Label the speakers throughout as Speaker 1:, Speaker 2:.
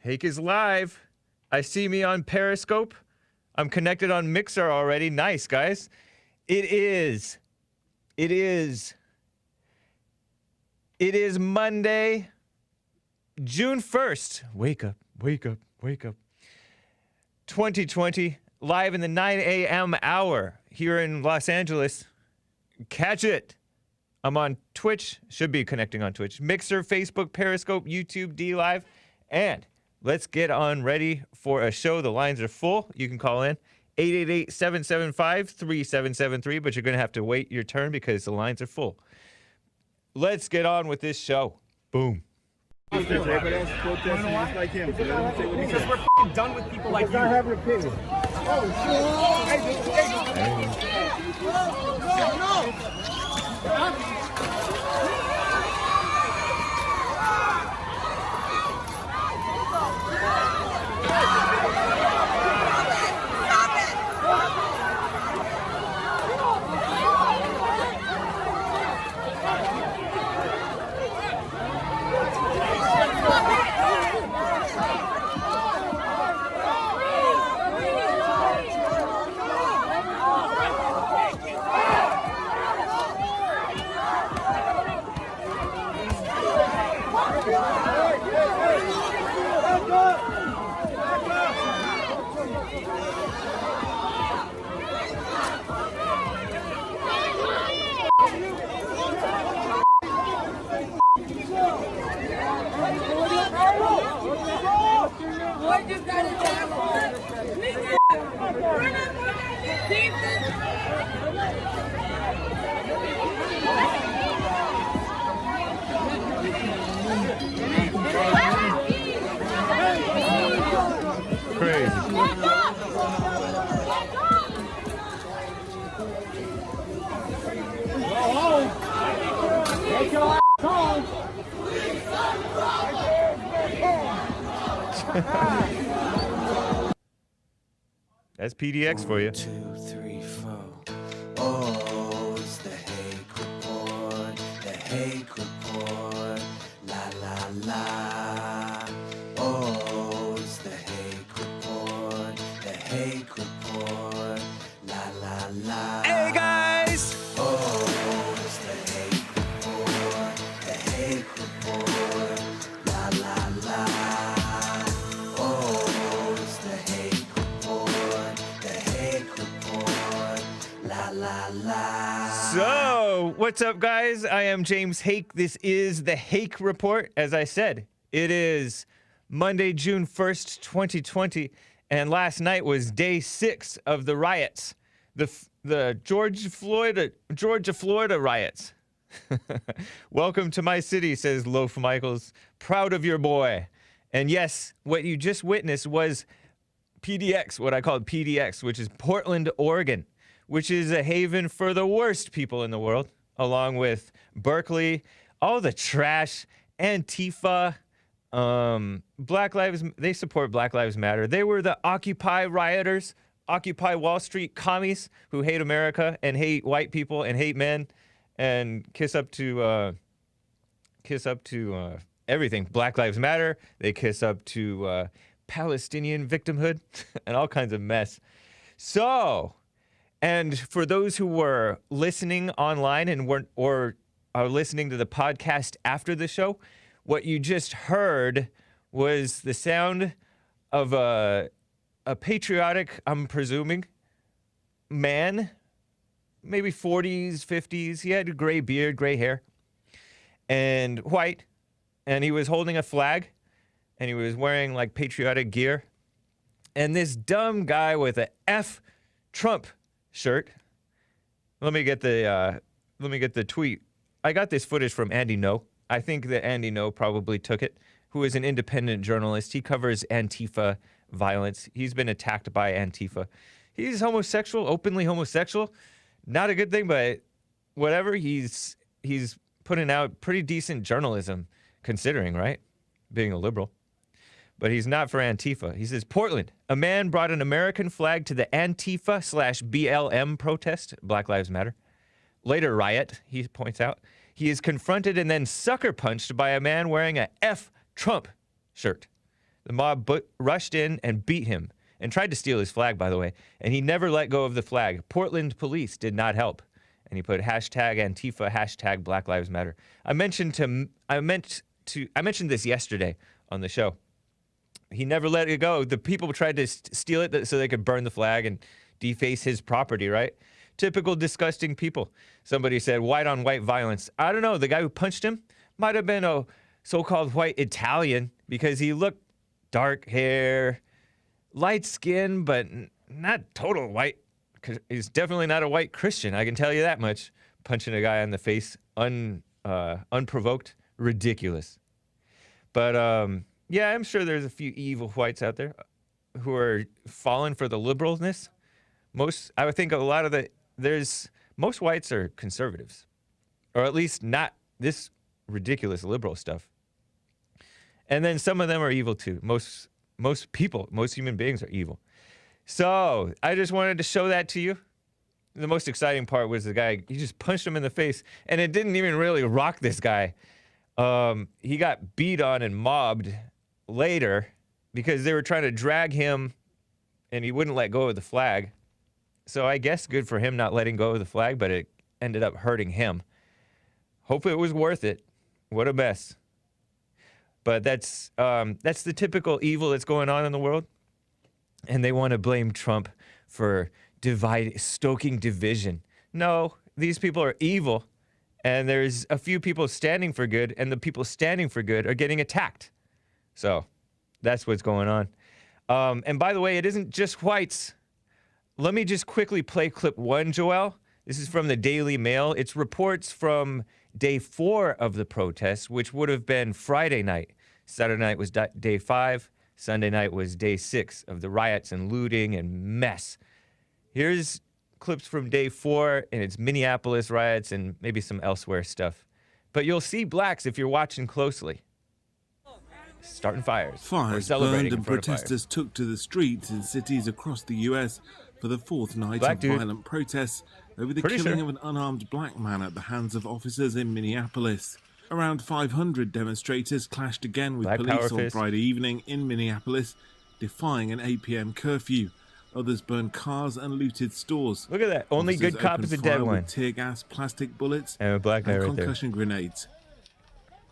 Speaker 1: Hake is live. I see me on Periscope. I'm connected on Mixer already. Nice, guys. It is Monday, June 1st. Wake up, wake up, wake up. 2020, live in the 9 a.m. hour here in Los Angeles. Catch it. I'm on Twitch. Should be connecting on Twitch. Mixer, Facebook, Periscope, YouTube, D Live. And let's get on ready for a show. The lines are full. You can call in 888-775-3773, but you're going to have to wait your turn because the lines are full. Let's get on with this show. Boom.
Speaker 2: Because we're f***ing done with people like you. I have an opinion.
Speaker 1: That's PDX for you.
Speaker 3: 1, 2, 3, 4. Oh, it's the Hake Report. The Hake Report. La la la. Oh, it's the Hake Report. The Hake Report. La la la.
Speaker 1: Hey guys!
Speaker 3: Oh, it's the Hake Report. The Hake Report. La la la. Oh, it's the Hake Report. The Hake Report. La la la.
Speaker 1: So, what's up, guys? I am James Hake. This is the Hake Report. As I said, it is Monday, June 1st, 2020, and last night was day 6 of the riots, the Georgia Floyd riots. Welcome to my city, says Loaf Michaels. Proud of your boy. And yes, what you just witnessed was PDX, what I called PDX, which is Portland, Oregon, which is a haven for the worst people in the world, along with Berkeley, all the trash, Antifa, Black Lives, they support Black Lives Matter. They were the Occupy rioters, Occupy Wall Street commies who hate America and hate white people and hate men and kiss up to everything. Black Lives Matter. They kiss up to Palestinian victimhood and all kinds of mess. So, and for those who were listening online and weren't or are listening to the podcast after the show, what you just heard was the sound of a patriotic, I'm presuming, man, maybe 40s, 50s. He had a gray beard, gray hair, and white, and he was holding a flag, and he was wearing like patriotic gear. And this dumb guy with a F Trump shirt. Let me get the tweet. I got this footage from Andy No. I think that Andy No probably took it, who is an independent journalist. He covers Antifa violence. He's been attacked by Antifa. He's homosexual, openly homosexual. Not a good thing, but whatever. He's putting out pretty decent journalism, considering, right? Being a liberal. But he's not for Antifa. He says, Portland, a man brought an American flag to the Antifa/BLM protest, Black Lives Matter. Later riot, he points out. He is confronted and then sucker punched by a man wearing a F Trump shirt. The mob rushed in and beat him and tried to steal his flag, by the way. And he never let go of the flag. Portland police did not help. And he put hashtag Antifa, hashtag Black Lives Matter. I mentioned this yesterday on the show. He never let it go. The people tried to steal it so they could burn the flag and deface his property, right? Typical disgusting people. Somebody said white on white violence. I don't know. The guy who punched him might have been a so-called white Italian because he looked dark hair, light skin, but not total white. He's definitely not a white Christian. I can tell you that much. Punching a guy in the face, unprovoked, ridiculous. But yeah, I'm sure there's a few evil whites out there who are falling for the liberalness. I would think a lot of most whites are conservatives, or at least not this ridiculous liberal stuff. And then some of them are evil too. Most human beings are evil. So I just wanted to show that to you. The most exciting part was the guy, he just punched him in the face, and it didn't even really rock this guy. He got beat on and mobbed later because they were trying to drag him, and he wouldn't let go of the flag. So I guess good for him not letting go of the flag, but it ended up hurting him. Hopefully it was worth it. What a mess. But that's the typical evil that's going on in the world. And they want to blame Trump for stoking division. No, these people are evil, and there's a few people standing for good, and the people standing for good are getting attacked. So that's what's going on. And by the way, it isn't just whites. Let me just quickly play clip 1, Joel. This is from the Daily Mail. It's reports from day 4 of the protests, which would have been Friday night. Saturday night was day 5. Sunday night was day 6 of the riots and looting and mess. Here's clips from day 4, and it's Minneapolis riots and maybe some elsewhere stuff. But you'll see blacks if you're watching closely. Starting fires.
Speaker 4: Fires burned and protesters took to the streets in cities across the U.S. for the 4th night of violent protests over the killing of an unarmed black man at the hands of officers in Minneapolis. Around 500 demonstrators clashed again with police on Friday evening in Minneapolis, defying an 8 p.m. curfew. Others burned cars and looted stores.
Speaker 1: Look at that. Only good cop is a dead one.
Speaker 4: Tear gas, plastic bullets,
Speaker 1: and a black guy right
Speaker 4: concussion grenades.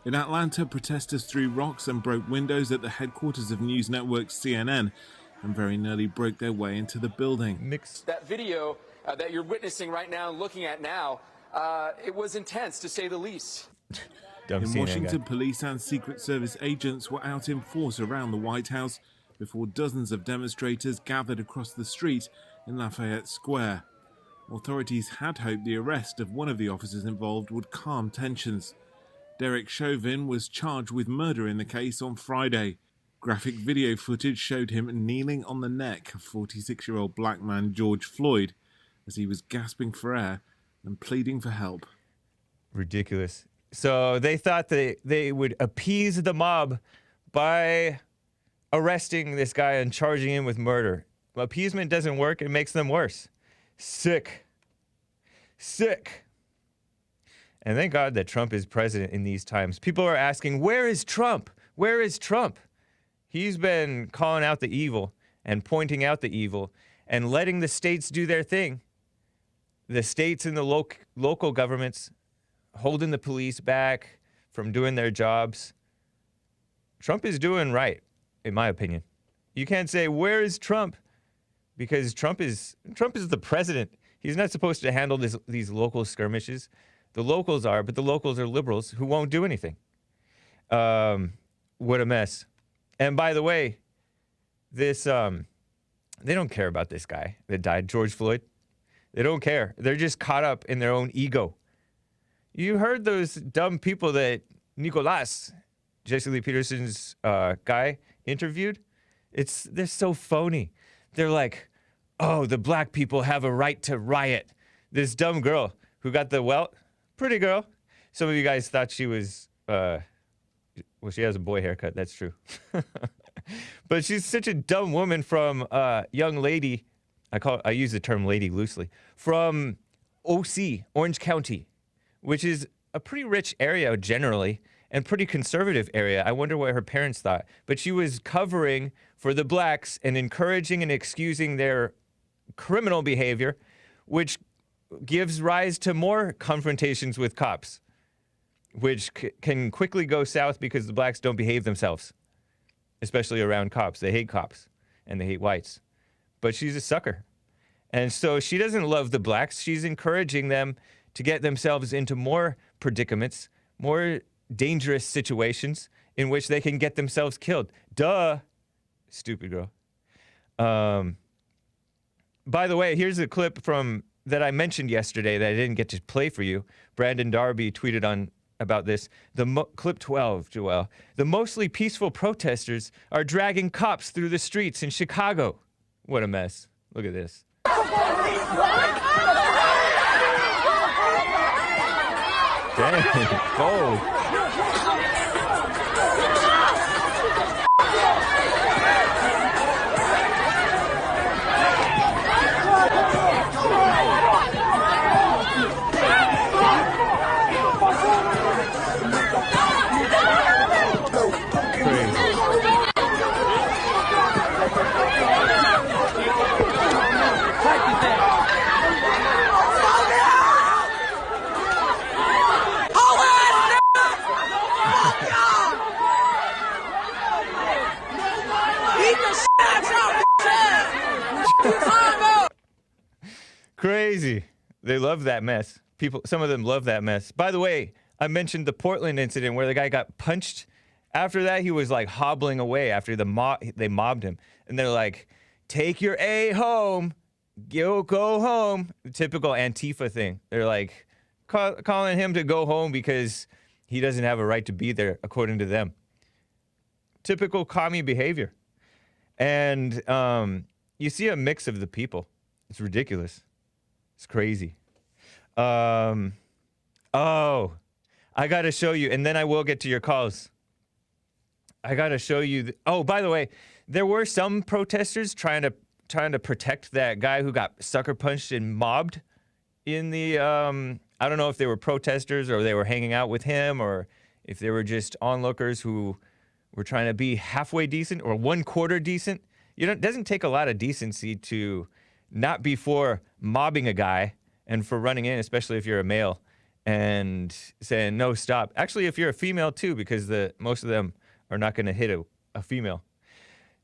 Speaker 4: In Atlanta, protesters threw rocks and broke windows at the headquarters of news network CNN and very nearly broke their way into the building.
Speaker 5: That video that you're witnessing right now and looking at now, it was intense, to say the least.
Speaker 4: In Washington, police and Secret Service agents were out in force around the White House before dozens of demonstrators gathered across the street in Lafayette Square. Authorities had hoped the arrest of one of the officers involved would calm tensions. Derek Chauvin was charged with murder in the case on Friday. Graphic video footage showed him kneeling on the neck of 46-year-old black man George Floyd as he was gasping for air and pleading for help.
Speaker 1: Ridiculous. So they thought they would appease the mob by arresting this guy and charging him with murder. Appeasement doesn't work. It makes them worse. Sick. And thank God that Trump is president in these times. People are asking, where is Trump? Where is Trump? He's been calling out the evil and pointing out the evil and letting the states do their thing. The states and the local governments holding the police back from doing their jobs. Trump is doing right, in my opinion. You can't say, where is Trump? Because Trump is the president. He's not supposed to handle these local skirmishes. The locals are, but the locals are liberals who won't do anything. What a mess. And by the way, they don't care about this guy that died, George Floyd. They don't care. They're just caught up in their own ego. You heard those dumb people that Nicolas, Jesse Lee Peterson's guy, interviewed? They're so phony. They're like, oh, the black people have a right to riot. This dumb girl who got the pretty girl. Some of you guys thought she was, she has a boy haircut. That's true. But she's such a dumb woman from young lady. I use the term lady loosely. From OC, Orange County, which is a pretty rich area generally. and pretty conservative area. I wonder what her parents thought. But she was covering for the blacks and encouraging and excusing their criminal behavior, which gives rise to more confrontations with cops, which can quickly go south because the blacks don't behave themselves, especially around cops. They hate cops and they hate whites. But she's a sucker. And so she doesn't love the blacks. She's encouraging them to get themselves into more predicaments, more dangerous situations in which they can get themselves killed. Duh. Stupid girl. By the way, here's a clip from that I mentioned yesterday that I didn't get to play for you. Brandon Darby tweeted on about this. Clip 12, Joel. The mostly peaceful protesters are dragging cops through the streets in Chicago. What a mess. Look at this. Dang, bold. Crazy. They love that mess. Some of them love that mess. By the way, I mentioned the Portland incident where the guy got punched. After that, he was like hobbling away after they mobbed him. And they're like, take your A home. Go home. Typical Antifa thing. They're like calling him to go home because he doesn't have a right to be there, according to them. Typical commie behavior. And you see a mix of the people. It's ridiculous. It's crazy. Oh, I got to show you, and then I will get to your calls. I got to show you. Oh, by the way, there were some protesters trying to protect that guy who got sucker punched and mobbed in the, I don't know if they were protesters or they were hanging out with him or if they were just onlookers who were trying to be halfway decent or 1/4 decent. It doesn't take a lot of decency to not be for mobbing a guy and for running in, especially if you're a male, and saying, no, stop. Actually, if you're a female too, because most of them are not going to hit a female.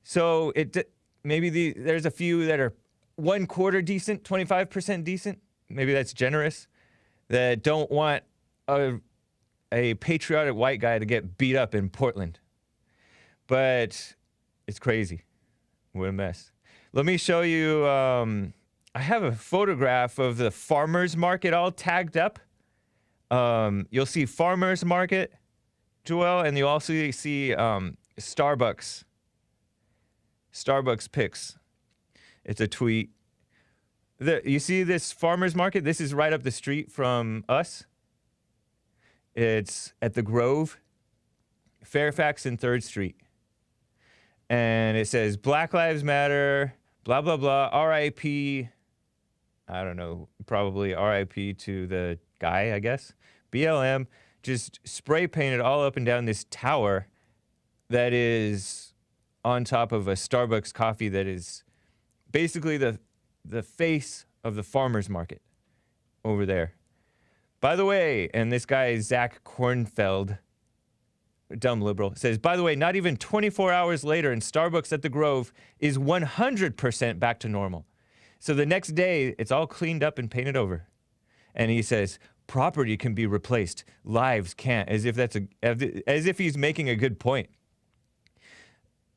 Speaker 1: So there's a few that are 1/4 decent, 25% decent. Maybe that's generous, that don't want a patriotic white guy to get beat up in Portland. But it's crazy. What a mess. Let me show you, I have a photograph of the farmer's market all tagged up. You'll see farmer's market, Joel, and you also see Starbucks pics. It's a tweet. You see this farmer's market? This is right up the street from us. It's at the Grove, Fairfax and 3rd Street. And it says, Black Lives Matter, blah, blah, blah, R.I.P. I don't know, probably R.I.P. to the guy, I guess. BLM, just spray painted all up and down this tower that is on top of a Starbucks coffee that is basically the face of the farmer's market over there. By the way, and this guy, Zach Kornfeld, dumb liberal, says, by the way, not even 24 hours later, and Starbucks at the Grove is 100% back to normal. So the next day, it's all cleaned up and painted over. And he says, property can be replaced, lives can't, as if he's making a good point.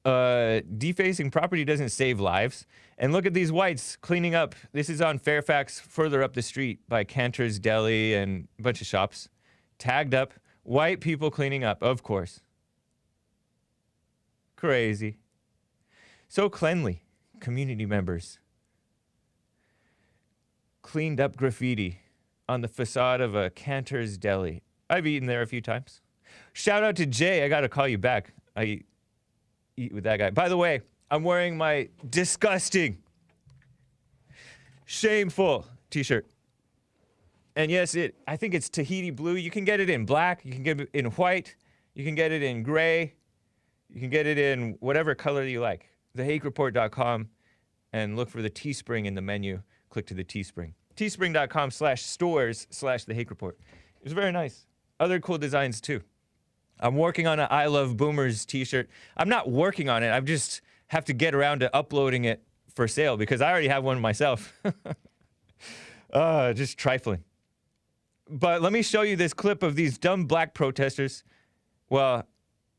Speaker 1: Defacing property doesn't save lives. And look at these whites cleaning up. This is on Fairfax, further up the street by Canter's Deli and a bunch of shops. Tagged up. White people cleaning up, of course. Crazy. So cleanly. Community members. Cleaned up graffiti on the facade of a Canter's Deli. I've eaten there a few times. Shout out to Jay. I got to call you back. I eat with that guy. By the way, I'm wearing my disgusting, shameful t-shirt. And yes, I think it's Tahiti blue. You can get it in black. You can get it in white. You can get it in gray. You can get it in whatever color you like. TheHakeReport.com, and look for the Teespring in the menu. Click to the Teespring. Teespring.com/stores/TheHakeReport. It's very nice. Other cool designs too. I'm working on an I Love Boomers t-shirt. I'm not working on it. I just have to get around to uploading it for sale because I already have one myself. Just trifling. But let me show you this clip of these dumb black protesters. Well,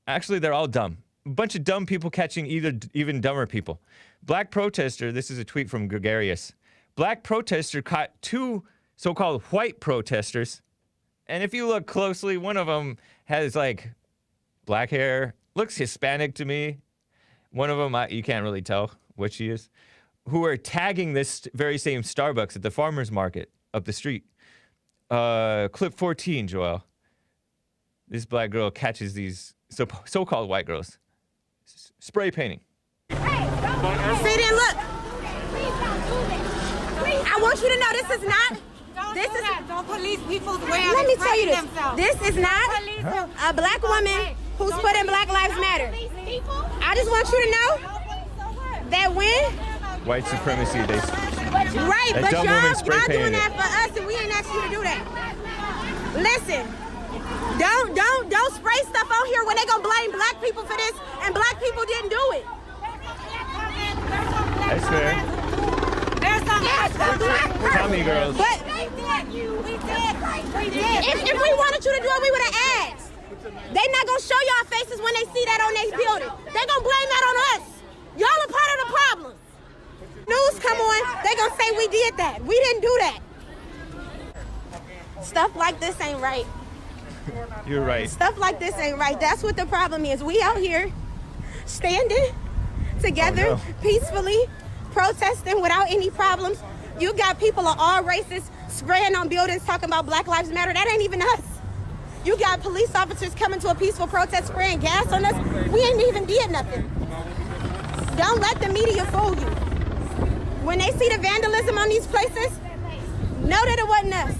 Speaker 1: actually, they're all dumb. A bunch of dumb people catching even dumber people. Black protester, this is a tweet from Gregarious. Black protester caught two so-called white protesters. And if you look closely, one of them has like black hair, looks Hispanic to me. One of them, you can't really tell what she is, who are tagging this very same Starbucks at the farmer's market up the street. Clip 14, Joel. This black girl catches these so-called white girls spray painting.
Speaker 6: Sit and look. I want you to know this is not. Don't police people's way of
Speaker 7: Let me tell you this.
Speaker 6: themselves.
Speaker 7: This is not a black woman who's putting Black Lives Matter. I just want you to know that when
Speaker 1: White supremacy, they...
Speaker 7: right,
Speaker 1: That
Speaker 7: but
Speaker 1: dumb woman spray
Speaker 7: y'all doing
Speaker 1: painted
Speaker 7: that for us, and we ain't asked you to do that. Listen, don't spray stuff on here when they gonna blame black people for this, and black people didn't do it.
Speaker 1: That's fair.
Speaker 6: There's some
Speaker 1: Tommy girls.
Speaker 7: But
Speaker 6: we did.
Speaker 7: if we wanted you to do it, we would have asked. They not gonna show y'all faces when they see that on their building. They gonna blame that on us. Y'all are part of the problem. News come on, they gonna say we did that. We didn't do that. Stuff like this ain't right.
Speaker 1: You're right.
Speaker 7: Stuff like this ain't right. That's what the problem is. We out here standing together peacefully, protesting without any problems. You got people of all races spraying on buildings talking about Black Lives Matter. That ain't even us. You got police officers coming to a peaceful protest spraying gas on us. We ain't even did nothing. Don't let the media fool you. When they see the vandalism on these places, know that it wasn't us.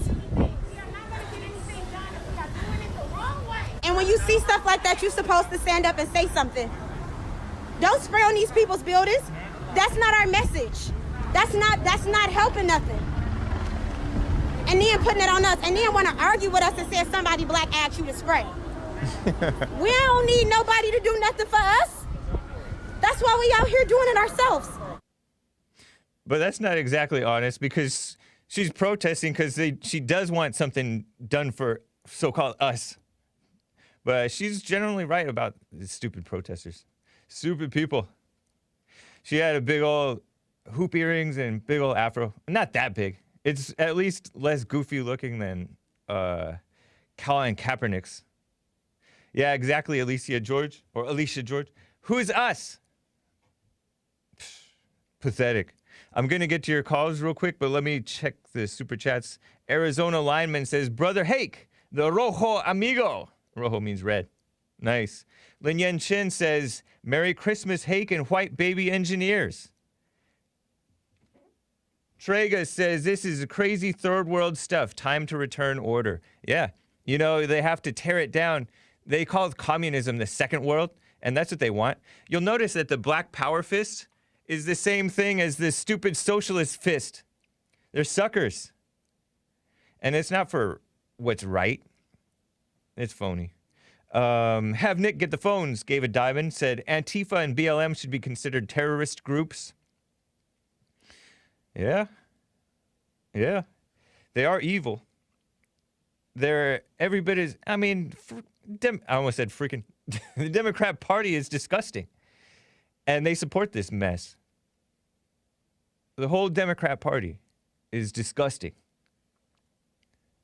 Speaker 7: And when you see stuff like that, you're supposed to stand up and say something. Don't spray on these people's buildings. That's not our message. That's not helping nothing. And then putting it on us, and then want to argue with us and say somebody black asked you to spray. We don't need nobody to do nothing for us. That's why we out here doing it ourselves.
Speaker 1: But that's not exactly honest because she's protesting because she does want something done for so-called us. But she's generally right about the stupid protesters. Stupid people. She had a big old hoop earrings and big old afro. Not that big. It's at least less goofy looking than Colin Kaepernick's. Yeah, exactly, Alicia George. Who's us? Pathetic. I'm going to get to your calls real quick, but let me check the super chats. Arizona lineman says, Brother Hake, the Rojo amigo. Rojo means red. Nice. Lin Yen Chin says, Merry Christmas, Hake and white baby engineers. Trega says, this is crazy third world stuff. Time to return order. Yeah. You know, they have to tear it down. They call communism the second world, and that's what they want. You'll notice that the black power fist is the same thing as the stupid socialist fist. They're suckers. And it's not for what's right. It's phony. Have Nick get the phones, gave a diamond, said Antifa and BLM should be considered terrorist groups. Yeah. Yeah. They are evil. They're every bit as, I mean, I almost said freaking. The Democrat Party is disgusting. And they support this mess. The whole Democrat Party is disgusting.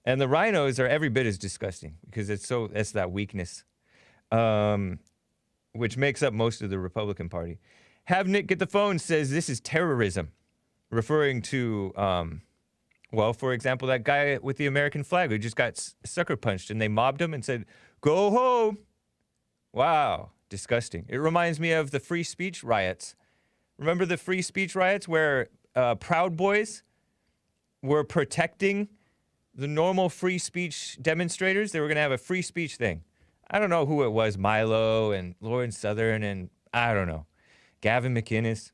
Speaker 1: And the rhinos are every bit as disgusting because that's that weakness, which makes up most of the Republican Party. Have Nick get the phone says this is terrorism, referring to, for example, that guy with the American flag who just got sucker punched and they mobbed him and said, go home. Wow, disgusting. It reminds me of the free speech riots. Remember the free speech riots where Proud Boys were protecting the normal free speech demonstrators? They were going to have a free speech thing. I don't know who it was, Milo and Lauren Southern and I don't know, Gavin McInnes,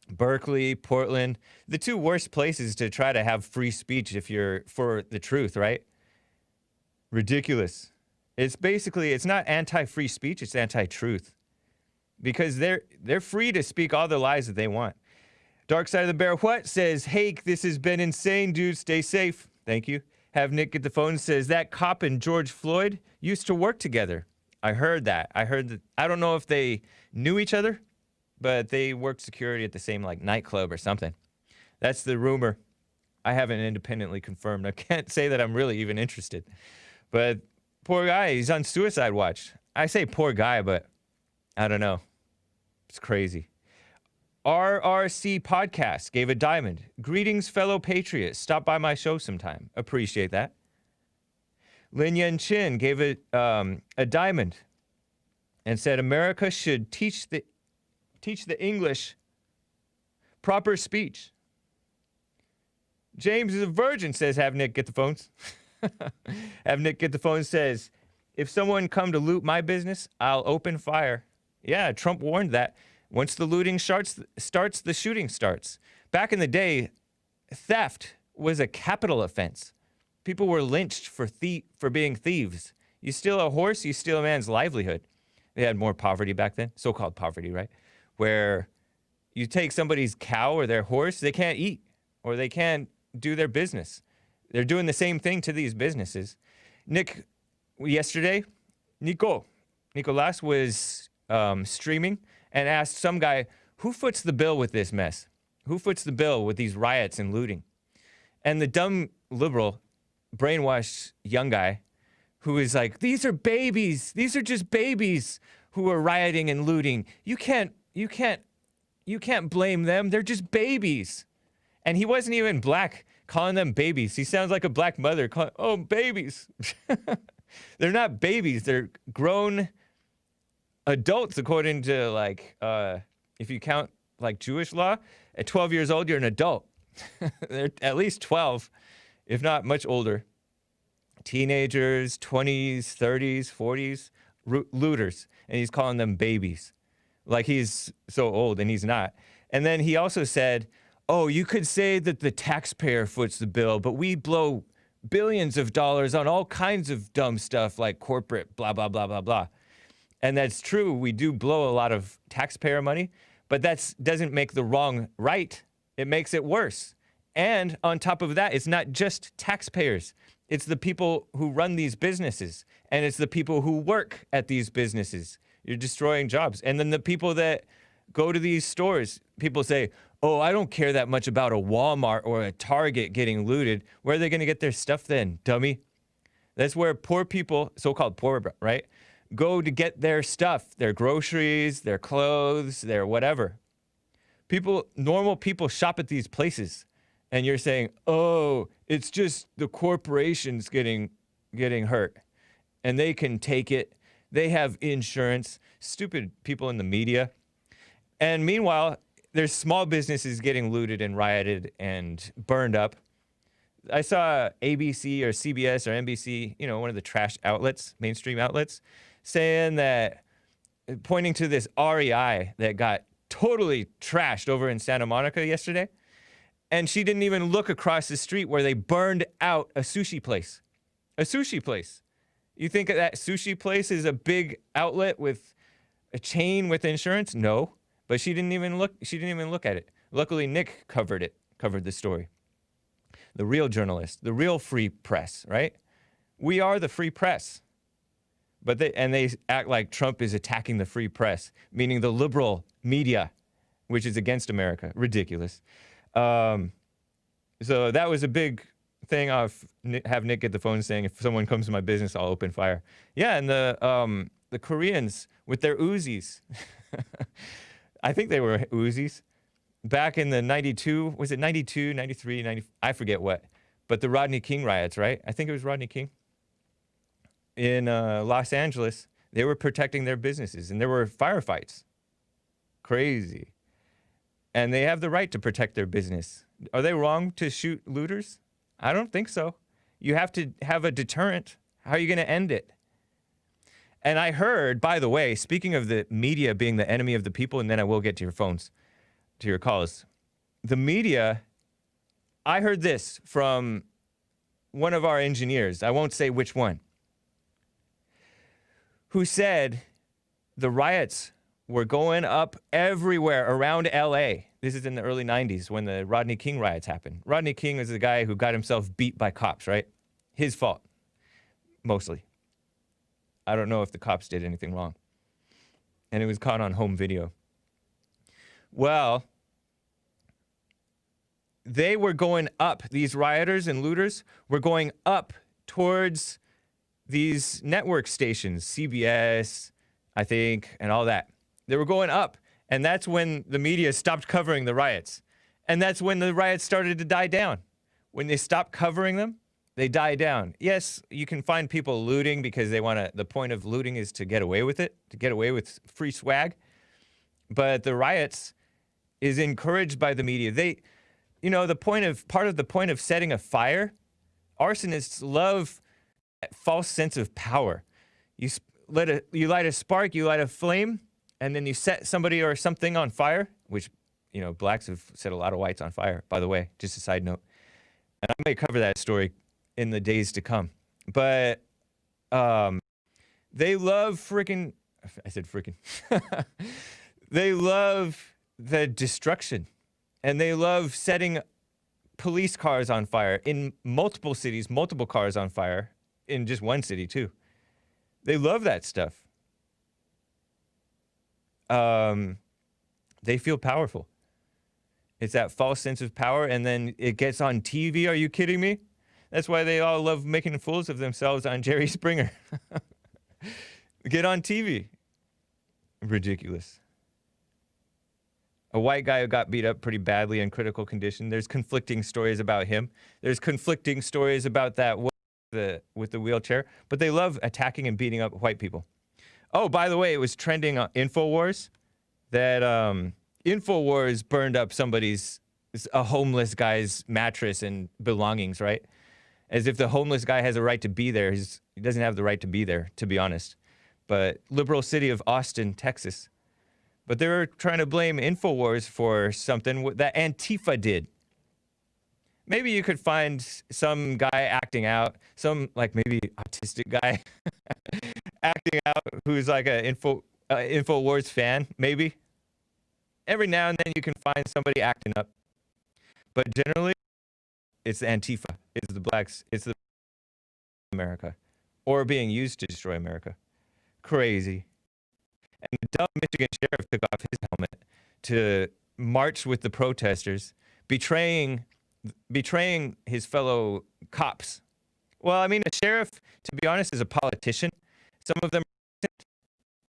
Speaker 1: Berkeley, Portland, the two worst places to try to have free speech if you're for the truth, right? Ridiculous. It's basically, it's not anti-free speech, it's anti-truth. Because they're free to speak all the lies that they want. Dark Side of the Bear What says, Hake, this has been insane, dude. Stay safe. Thank you. Have Nick get the phone. Says, that cop and George Floyd used to work together. I heard that. I don't know if they knew each other, but they worked security at the same like nightclub or something. That's the rumor. I haven't independently confirmed. I can't say that I'm really even interested. But poor guy, he's on suicide watch. I say poor guy, but I don't know. It's crazy. RRC Podcast gave a diamond. Greetings, fellow patriots. Stop by my show sometime. Appreciate that. Lin Yen Chin gave a diamond and said America should teach the English proper speech. James is a virgin, says have Nick get the phones. Have Nick get the phone says, if someone come to loot my business, I'll open fire. Yeah, Trump warned that. Once the looting starts, the shooting starts. Back in the day, theft was a capital offense. People were lynched for being thieves. You steal a horse, you steal a man's livelihood. They had more poverty back then, so-called poverty, right? Where you take somebody's cow or their horse, they can't eat or they can't do their business. They're doing the same thing to these businesses. Yesterday, Nicolas was streaming and asked some guy, who foots the bill with this mess? Who foots the bill with these riots and looting? And the dumb liberal, brainwashed young guy who is like, these are babies. These are just babies who are rioting and looting. You can't blame them. They're just babies. And he wasn't even black, calling them babies. He sounds like a black mother calling, oh, babies. They're not babies. They're grown adults, according to like, if you count like Jewish law, at 12 years old, you're an adult. They're at least 12, if not much older. Teenagers, 20s, 30s, 40s, looters. And he's calling them babies. Like he's so old, and he's not. And then he also said, oh, you could say that the taxpayer foots the bill, but we blow billions of dollars on all kinds of dumb stuff like corporate blah, blah, blah, blah, blah. And that's true. We do blow a lot of taxpayer money, but that doesn't make the wrong right. It makes it worse. And on top of that, it's not just taxpayers. It's the people who run these businesses, and it's the people who work at these businesses. You're destroying jobs. And then the people that go to these stores, people say, oh, I don't care that much about a Walmart or a Target getting looted. Where are they going to get their stuff then, dummy? That's where poor people, so-called poor, right, go to get their stuff, their groceries, their clothes, their whatever. Normal people shop at these places. And you're saying, oh, it's just the corporations getting hurt. And they can take it. They have insurance. Stupid people in the media. And meanwhile, there's small businesses getting looted and rioted and burned up. I saw ABC or CBS or NBC, one of the trash outlets, mainstream outlets, saying that, pointing to this REI that got totally trashed over in Santa Monica yesterday. And she didn't even look across the street where they burned out a sushi place. A sushi place. You think that sushi place is a big outlet with a chain with insurance? No. But she didn't even look at it. Luckily, Nick covered the story. The real journalist, the real free press, right? We are the free press. But they act like Trump is attacking the free press, meaning the liberal media, which is against America. Ridiculous. So that was a big thing. I'll have Nick get the phone saying, if someone comes to my business, I'll open fire. Yeah, and the Koreans with their Uzis. I think they were Uzis. Back in the 92, was it 92, 93, 90, I forget what. But the Rodney King riots, right? I think it was Rodney King. In Los Angeles, they were protecting their businesses, and there were firefights. Crazy. And they have the right to protect their business. Are they wrong to shoot looters? I don't think so. You have to have a deterrent. How are you going to end it? And I heard, by the way, speaking of the media being the enemy of the people, and then I will get to your phones, to your calls. The media, I heard this from one of our engineers, I won't say which one, who said the riots were going up everywhere around LA. This is in the early 90s when the Rodney King riots happened. Rodney King was the guy who got himself beat by cops, right? His fault, mostly. I don't know if the cops did anything wrong. And it was caught on home video. Well, they were going up, these rioters and looters were going up towards these network stations, CBS, I think, and all that. They were going up, and that's when the media stopped covering the riots. And that's when the riots started to die down. When they stopped covering them, they die down. Yes, you can find people looting because they want to, the point of looting is to get away with it, to get away with free swag. But the riots is encouraged by the media. They, you know, part of the point of setting a fire, arsonists love that false sense of power. You light a spark, you light a flame, and then you set somebody or something on fire, which, you know, blacks have set a lot of whites on fire, by the way, just a side note. And I may cover that story in the days to come. But they love freaking, I said freaking. They love the destruction. And they love setting police cars on fire in multiple cities, multiple cars on fire in just one city too. They love that stuff. They feel powerful. It's that false sense of power, and then it gets on TV. Are you kidding me? That's why they all love making fools of themselves on Jerry Springer. Get on TV. Ridiculous. A white guy who got beat up pretty badly in critical condition. There's conflicting stories about him. There's conflicting stories about that with the wheelchair. But they love attacking and beating up white people. Oh, by the way, it was trending on InfoWars that InfoWars burned up a homeless guy's mattress and belongings, right? As if the homeless guy has a right to be there. He doesn't have the right to be there, to be honest. But liberal city of Austin, Texas. But they were trying to blame InfoWars for something that Antifa did. Maybe you could find some guy acting out, some like maybe autistic guy acting out who's like a InfoWars fan, maybe. Every now and then you can find somebody acting up. But generally, it's Antifa, it's the blacks, it's the America, or being used to destroy America. Crazy. And the dumb Michigan sheriff took off his helmet to march with the protesters, betraying his fellow cops. Well, I mean, a sheriff, to be honest, is a politician. Some of them are decent.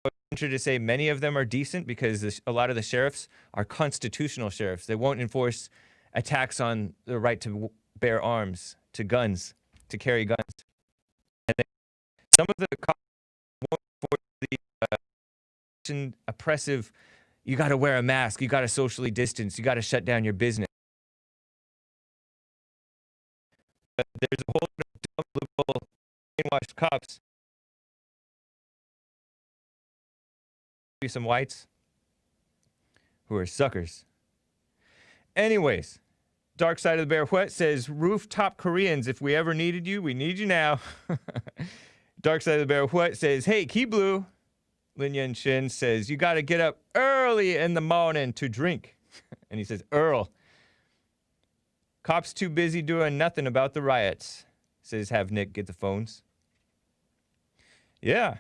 Speaker 1: I would venture to say many of them are decent because a lot of the sheriffs are constitutional sheriffs. They won't enforce attacks on the right to bear arms, to guns, to carry guns. And some of the cops won't enforce the oppressive, you got to wear a mask, you got to socially distance, you got to shut down your business. But there's a whole lot of dumb, liberal, brainwashed cops. Maybe some whites who are suckers. Anyways, Dark Side of the Bear What says, rooftop Koreans, if we ever needed you, we need you now. Dark Side of the Bear What says, hey, Key Blue. Lin Yen Shin says, you got to get up early in the morning to drink. And he says, Earl. Cops too busy doing nothing about the riots. Says, have Nick get the phones. Yeah,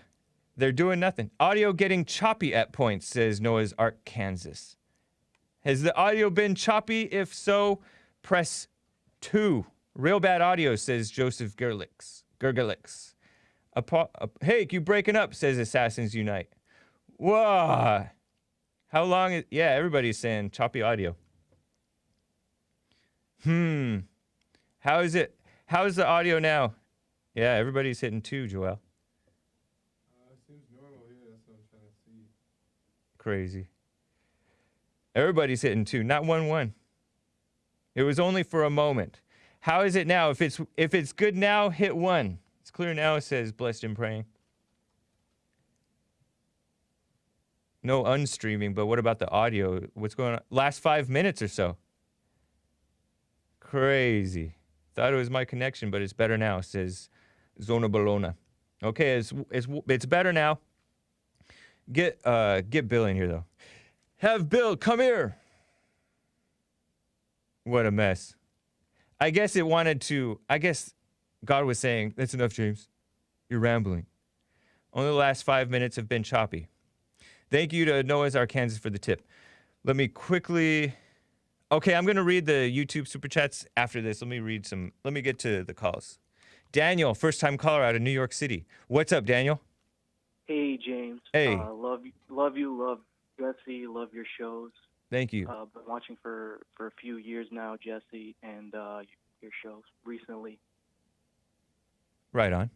Speaker 1: they're doing nothing. Audio getting choppy at points, says Noah's Ark, Kansas. Has the audio been choppy? If so, press 2. Real bad audio, says Joseph Gergelix. Hey, you breaking up, says Assassins Unite. Whoa. How long is... Yeah, everybody's saying choppy audio. How is it? How's the audio now? Yeah, everybody's hitting 2, Joel.
Speaker 8: It seems normal here. That's what I'm trying to see.
Speaker 1: Crazy. Everybody's hitting 2, not 1-1. It was only for a moment. How is it now? If it's good now, hit 1. It's clear now, it says blessed and praying. No unstreaming, but what about the audio? What's going on? Last 5 minutes or so. Crazy. Thought it was my connection, but it's better now, says Zona Bologna. Okay, it's better now. Get Bill in here, though. Have Bill come here. What a mess. I guess God was saying, that's enough, James. You're rambling. Only the last 5 minutes have been choppy. Thank you to Noah's Arkansas for the tip. Let me quickly... Okay, I'm going to read the YouTube Super Chats after this. Let me get to the calls. Daniel, first-time caller out of New York City. What's up, Daniel?
Speaker 9: Hey, James.
Speaker 1: Hey.
Speaker 9: Love Jesse, love your shows.
Speaker 1: Thank you.
Speaker 9: Been watching for a few years now, Jesse, and your shows recently.
Speaker 1: Right on.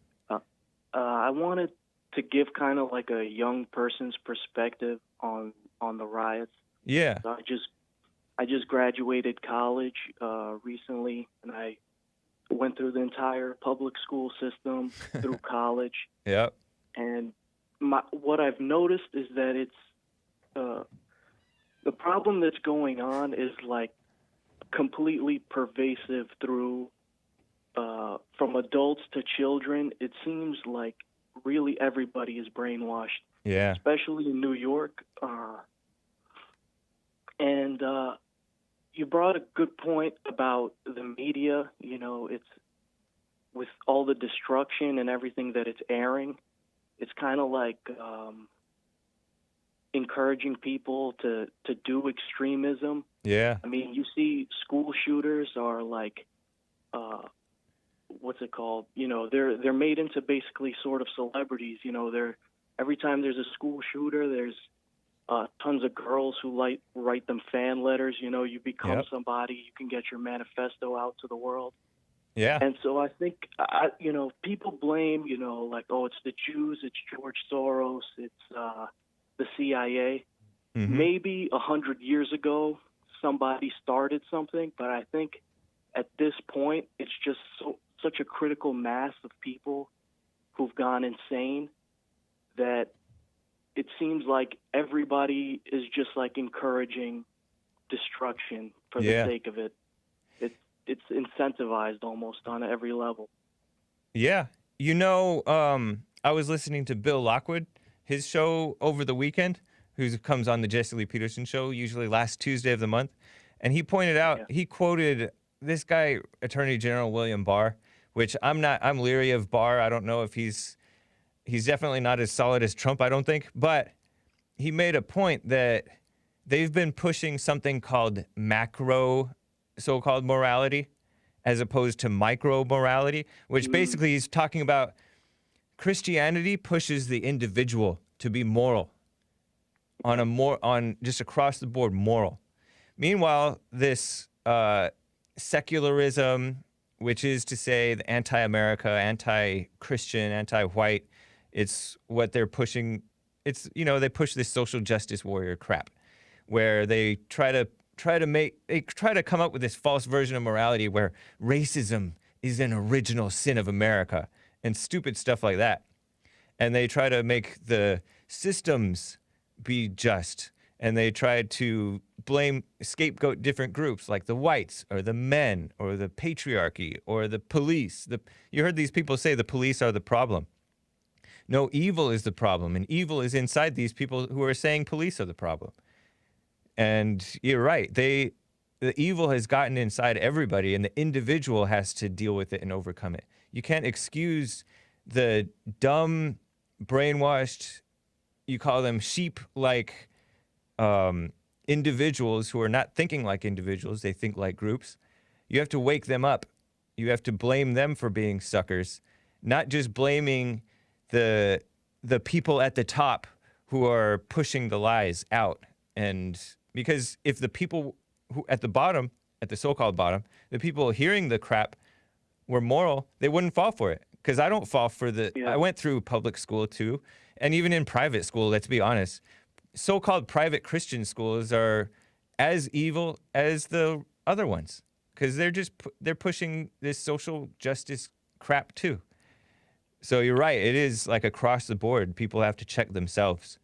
Speaker 9: I wanted to give kind of like a young person's perspective on the riots.
Speaker 1: Yeah.
Speaker 9: So I just graduated college recently, and I went through the entire public school system through college.
Speaker 1: Yep.
Speaker 9: And what I've noticed is that it's the problem that's going on is like completely pervasive through from adults to children. It seems like really everybody is brainwashed.
Speaker 1: Yeah.
Speaker 9: Especially in New York. And you brought a good point about the media. You know, it's with all the destruction and everything that it's airing, it's kind of like encouraging people to do extremism.
Speaker 1: Yeah.
Speaker 9: I mean, you see school shooters are like, what's it called? You know, they're made into basically sort of celebrities. You know, every time there's a school shooter, there's tons of girls who write them fan letters. You know, you become somebody, you can get your manifesto out to the world.
Speaker 1: Yeah.
Speaker 9: And so I think, people blame, like, oh, it's the Jews, it's George Soros, it's the CIA.
Speaker 1: Mm-hmm.
Speaker 9: Maybe 100 years ago, somebody started something, but I think at this point, it's just such a critical mass of people who've gone insane that it seems like everybody is just like encouraging destruction for the sake of it. It's incentivized almost on every level.
Speaker 1: Yeah. You know, I was listening to Bill Lockwood, his show over the weekend, who comes on the Jesse Lee Peterson show, usually last Tuesday of the month. And he pointed out, he quoted this guy, Attorney General William Barr, which I'm leery of Barr. I don't know if he's definitely not as solid as Trump, I don't think. But he made a point that they've been pushing something called macro so-called morality as opposed to micro morality, which basically he's talking about Christianity pushes the individual to be moral on just across the board moral. Meanwhile, this secularism, which is to say the anti-America, anti-Christian, anti-white, it's what they're pushing. It's, they push this social justice warrior crap where they try to come up with this false version of morality where racism is an original sin of America and stupid stuff like that. And they try to make the systems be just. And they try to scapegoat different groups like the whites or the men or the patriarchy or the police. You heard these people say the police are the problem. No, evil is the problem. And evil is inside these people who are saying police are the problem. And you're right. The evil has gotten inside everybody, and the individual has to deal with it and overcome it. You can't excuse the dumb, brainwashed, you call them sheep-like individuals who are not thinking like individuals. They think like groups. You have to wake them up. You have to blame them for being suckers, not just blaming the people at the top who are pushing the lies out. And because if the people who at the bottom, at the so-called bottom, the people hearing the crap were moral, they wouldn't fall for it. Because I don't fall for I went through public school too, and even in private school, let's be honest, so-called private Christian schools are as evil as the other ones. Because they're pushing this social justice crap too. So you're right, it is like across the board, people have to check themselves.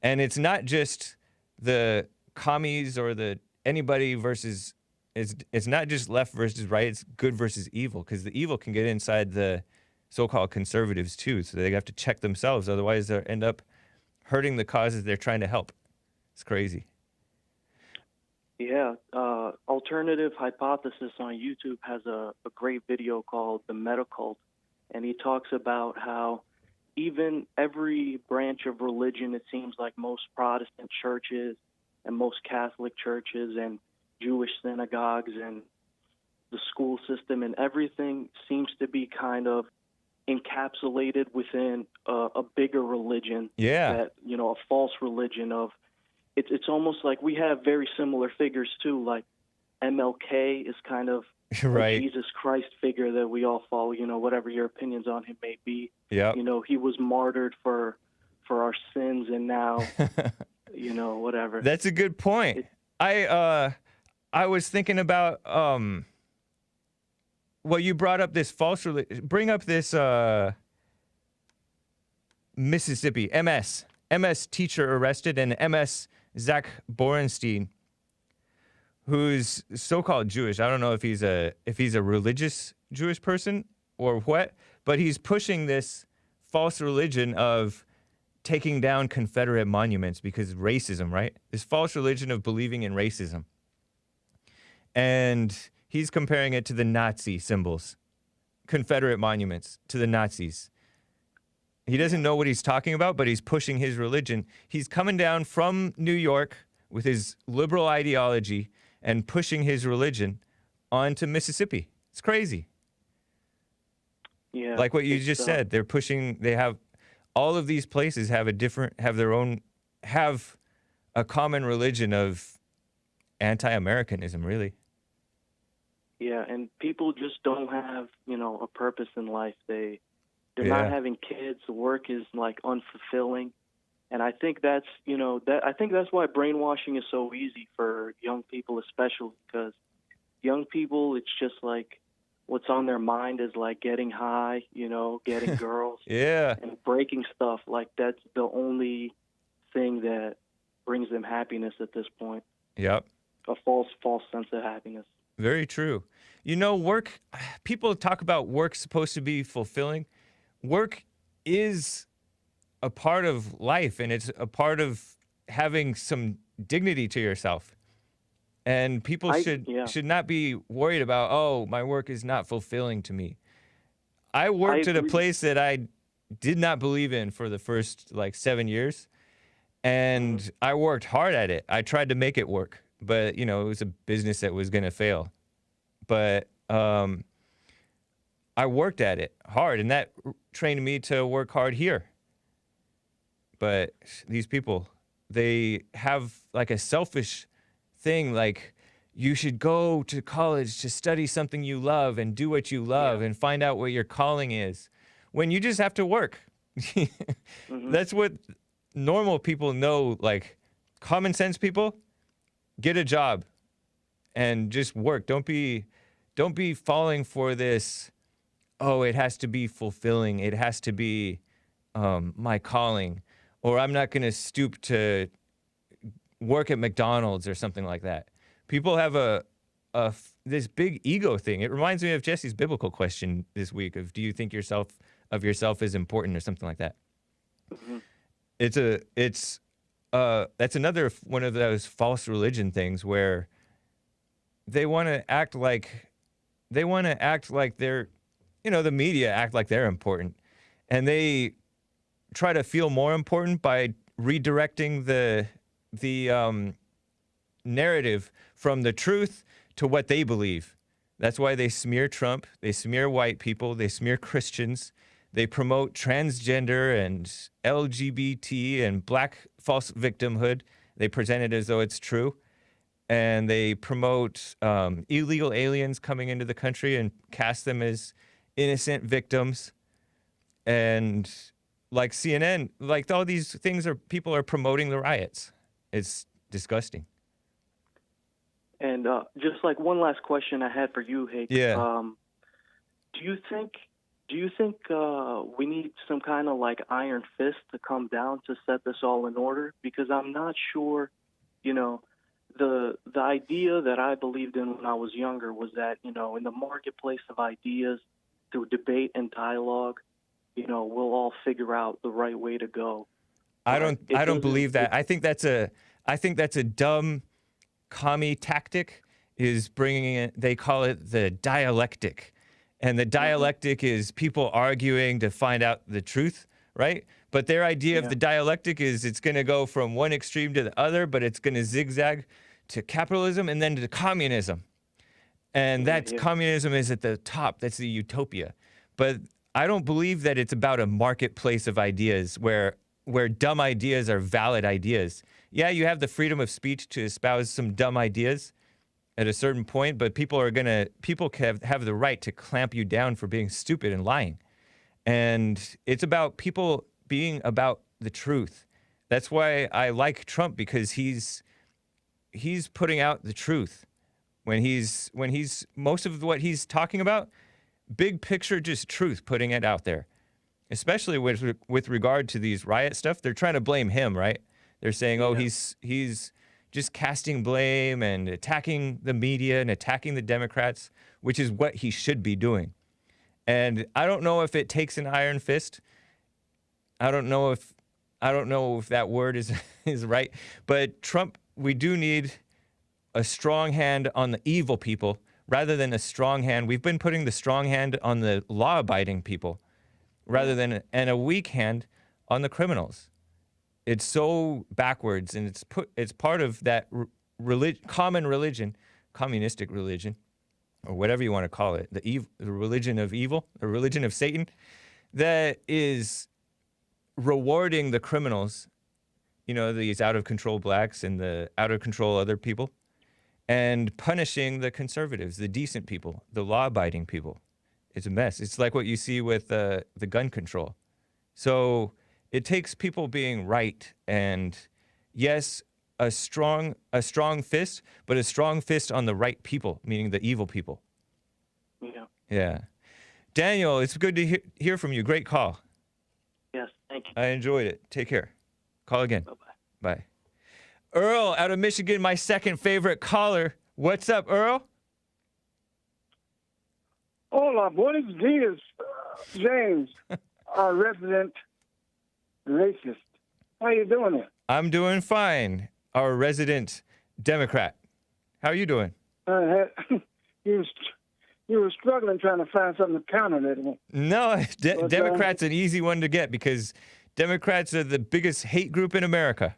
Speaker 1: And it's not just the commies or the anybody versus, it's not just left versus right, it's good versus evil, because the evil can get inside the so-called conservatives too, so they have to check themselves, otherwise they'll end up hurting the causes they're trying to help. It's crazy.
Speaker 9: Yeah, Alternative Hypothesis on YouTube has a great video called The Meta Cult, and he talks about how even every branch of religion, it seems like most Protestant churches and most Catholic churches and Jewish synagogues and the school system and everything seems to be kind of encapsulated within a bigger religion.
Speaker 1: Yeah.
Speaker 9: That, a false religion of, it's almost like we have very similar figures too, like MLK is kind of
Speaker 1: right.
Speaker 9: a Jesus Christ figure that we all follow, whatever your opinions on him may be.
Speaker 1: Yeah.
Speaker 9: He was martyred for our sins, and now, whatever.
Speaker 1: That's a good point. I was thinking about, well, you brought up this false religion. Bring up this Mississippi, MS teacher arrested, and MS Zach Borenstein, who's so-called Jewish. I don't know if he's a religious Jewish person or what, but he's pushing this false religion of taking down Confederate monuments because racism, right? This false religion of believing in racism. And he's comparing it to the Nazi symbols, Confederate monuments to the Nazis. He doesn't know what he's talking about, but he's pushing his religion. He's coming down from New York with his liberal ideology and pushing his religion onto Mississippi. It's crazy.
Speaker 9: Yeah.
Speaker 1: Like what you just said, they're pushing, they have, all of these places have have a common religion of anti-Americanism, really.
Speaker 9: Yeah, and people just don't have, a purpose in life. They're not having kids. The work is like unfulfilling. And I think that's, I think that's why brainwashing is so easy for young people, especially because young people, it's just like what's on their mind is like getting high, getting girls, and breaking stuff. Like that's the only thing that brings them happiness at this point.
Speaker 1: Yep.
Speaker 9: A false sense of happiness.
Speaker 1: Very true. Work, people talk about work supposed to be fulfilling. Work is a part of life, and it's a part of having some dignity to yourself. And people should not be worried about, oh, my work is not fulfilling to me. I worked at a place that I did not believe in for the first 7 years, and I worked hard at it. I tried to make it work, but it was a business that was going to fail. But I worked at it hard, and that trained me to work hard here. But these people, they have a selfish thing, like you should go to college to study something you love and do what you love and find out what your calling is, when you just have to work. That's what normal people know, common sense people. Get a job and just work. Don't be falling for this, oh, it has to be fulfilling. It has to be my calling, or I'm not going to stoop to work at McDonald's or something like that. People have this big ego thing. It reminds me of Jesse's biblical question this week of, do you think of yourself as important or something like that? That's another one of those false religion things where they want to act like they're, the media act like they're important, and they try to feel more important by redirecting the narrative from the truth to what they believe. That's why they smear Trump, they smear white people, they smear Christians, they promote transgender and LGBT and black false victimhood. They present it as though it's true. And they promote illegal aliens coming into the country and cast them as innocent victims. And like CNN, all these things people are promoting the riots. It's disgusting.
Speaker 9: And just one last question I had for you, Hake.
Speaker 1: Yeah.
Speaker 9: Do you think do you think we need some kind of like iron fist to come down to set this all in order? Because I'm not sure, you know, the idea that I believed in when I was younger was that, you know, in the marketplace of ideas, through debate and dialogue, you know, we'll all figure out the right way to go.
Speaker 1: I don't believe that. I think that's a dumb commie tactic, is bringing in, they call it the dialectic. And the dialectic is people arguing to find out the truth, right? But their idea of the dialectic is it's going to go from one extreme to the other, but it's going to zigzag to capitalism and then to communism. And that's communism is at the top. That's the utopia. But I don't believe that it's about a marketplace of ideas where dumb ideas are valid ideas. Yeah, you have the freedom of speech to espouse some dumb ideas at a certain point, but people have the right to clamp you down for being stupid and lying. And it's about people being about the truth. That's why I like Trump, because he's putting out the truth. When he's most of what he's talking about, big picture, just truth, putting it out there. Especially with regard to these riot stuff, they're trying to blame him, right? They're saying, oh, he's just casting blame and attacking the media and attacking the Democrats, which is what he should be doing. And I don't know if it takes an iron fist. I don't know if that word is right. But Trump, we do need a strong hand on the evil people rather than a strong hand. We've been putting the strong hand on the law-abiding people rather than a weak hand on the criminals. It's so backwards, and it's part of that common religion, communistic religion, or whatever you want to call it, the religion of evil, the religion of Satan, that is rewarding the criminals, you know, these out-of-control blacks and the out-of-control other people, and punishing the conservatives, the decent people, the law-abiding people. It's a mess. It's like what you see with the gun control. So it takes people being right, and yes, a strong fist, but a strong fist on the right people, meaning the evil people.
Speaker 9: Yeah.
Speaker 1: Yeah. Daniel, it's good to hear from you. Great call.
Speaker 9: Yes, thank you.
Speaker 1: I enjoyed it. Take care. Call again.
Speaker 9: Bye-bye.
Speaker 1: Bye. Earl out of Michigan, my second favorite caller. What's up, Earl?
Speaker 10: Hola, buenos dias, James, our resident racist. How you doing there?
Speaker 1: I'm doing fine. Our resident Democrat. How are you doing?
Speaker 10: You were struggling trying to find something to counter that one.
Speaker 1: No, Democrat's an easy one to get because Democrats are the biggest hate group in America.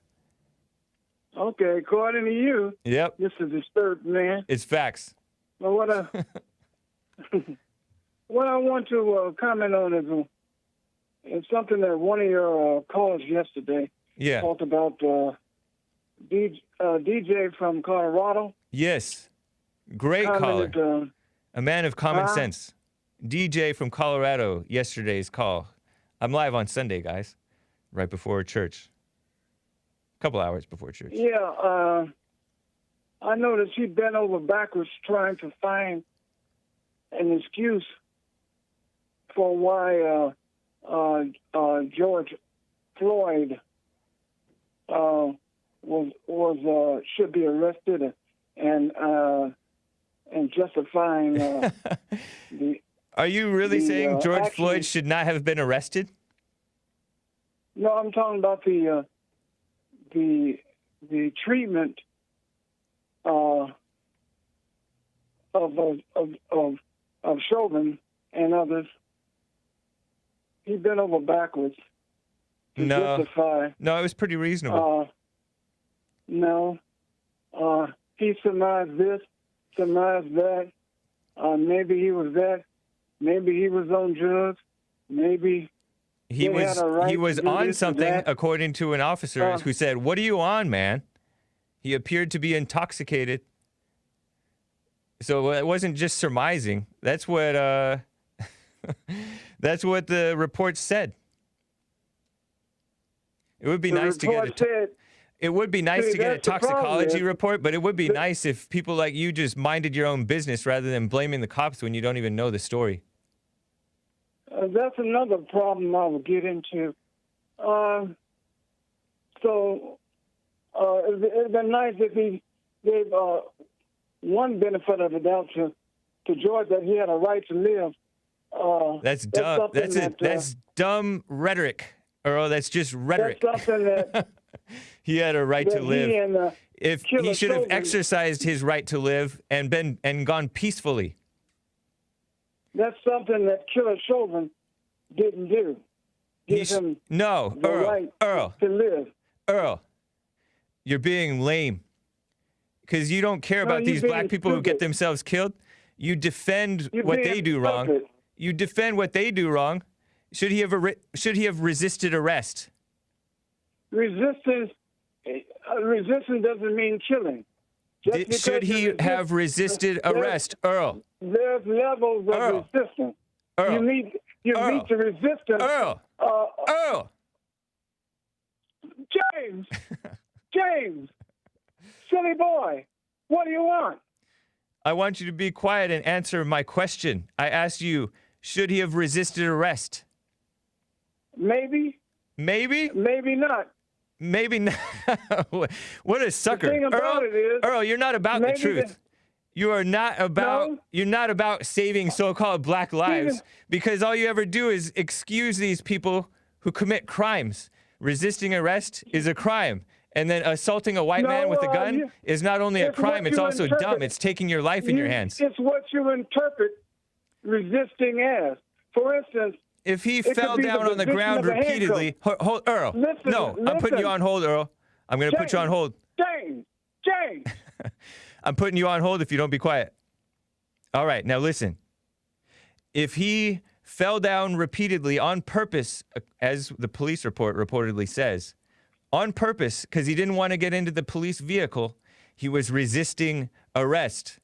Speaker 10: Okay, according to you,
Speaker 1: yep,
Speaker 10: this is disturbed, man.
Speaker 1: It's facts.
Speaker 10: Well, what I want to comment on is something that one of your callers yesterday talked about. DJ from Colorado.
Speaker 1: Yes, great caller. A man of common sense. DJ from Colorado, yesterday's call. I'm live on Sunday, guys, right before church. A couple hours before church.
Speaker 10: Yeah, I noticed he bent over backwards trying to find an excuse for why George Floyd should be arrested and justifying the.
Speaker 1: Are you really saying George Floyd should not have been arrested?
Speaker 10: No, I'm talking about the treatment of Chauvin and others. He bent over backwards to justify.
Speaker 1: No, it was pretty reasonable.
Speaker 10: He surmised this, surmised that. Maybe he was that. Maybe he was on drugs. Maybe
Speaker 1: he was on something, according to an officer who said, "What are you on, man?" He appeared to be intoxicated. So it wasn't just surmising. That's what that's what the report said. It would be nice to get a toxicology report, but it would be nice if people like you just minded your own business rather than blaming the cops when you don't even know the story.
Speaker 10: That's another problem I will get into. It'd been nice if he gave one benefit of the doubt to George, that he had a right to live.
Speaker 1: That's dumb. That's dumb rhetoric, Earl. That's just rhetoric.
Speaker 10: That's something that
Speaker 1: he had a right to live. If he should have
Speaker 10: Chauvin
Speaker 1: exercised his right to live and gone peacefully.
Speaker 10: That's something that Killer Chauvin didn't do. Give him
Speaker 1: no,
Speaker 10: the
Speaker 1: Earl,
Speaker 10: right
Speaker 1: Earl,
Speaker 10: to live.
Speaker 1: Earl, you're being lame. Because you don't care about these black people who get themselves killed. You defend what they do wrong. You defend what they do wrong. Should he have resisted arrest?
Speaker 10: Resistance doesn't mean killing.
Speaker 1: Should he have resisted arrest, Earl?
Speaker 10: There's levels of resistance.
Speaker 1: Earl.
Speaker 10: You meet the resistance.
Speaker 1: Earl. Earl.
Speaker 10: James. Silly boy, what do you want?
Speaker 1: I want you to be quiet and answer my question. I asked you, should he have resisted arrest?
Speaker 10: Maybe.
Speaker 1: Maybe?
Speaker 10: Maybe not.
Speaker 1: Maybe not. What a sucker.
Speaker 10: The thing about it is,
Speaker 1: Earl, you're not about the truth. You are not about, you're not about saving so-called black lives, because all you ever do is excuse these people who commit crimes. Resisting arrest is a crime. And then assaulting a white man with a gun is not only a crime, it's also dumb. It's taking your life in your hands.
Speaker 10: It's what you interpret resisting as. For instance,
Speaker 1: if he fell down on the ground repeatedly, Earl, I'm putting you on hold, Earl. I'm going to put you on hold.
Speaker 10: James.
Speaker 1: I'm putting you on hold if you don't be quiet. All right, now listen. If he fell down repeatedly on purpose, as the police report reportedly says, on purpose, because he didn't want to get into the police vehicle, he was resisting arrest.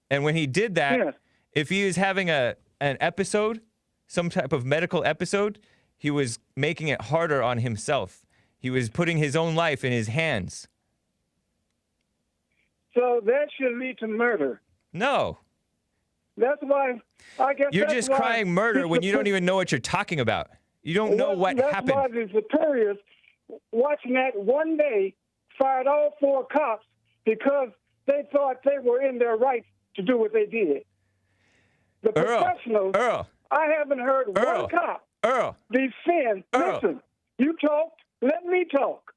Speaker 1: And when he did that, if he was having an episode, some type of medical episode, he was making it harder on himself. He was putting his own life in his hands.
Speaker 10: So that should lead to murder.
Speaker 1: No.
Speaker 10: That's why, I guess
Speaker 1: you're just crying murder when you don't even know what you're talking about. You don't know what happened.
Speaker 10: That's why the superiors, watching that one day, fired all 4 cops because they thought they were in their rights to do what they did. The professionals, I haven't heard one cop defend. Listen, you talked, let me talk.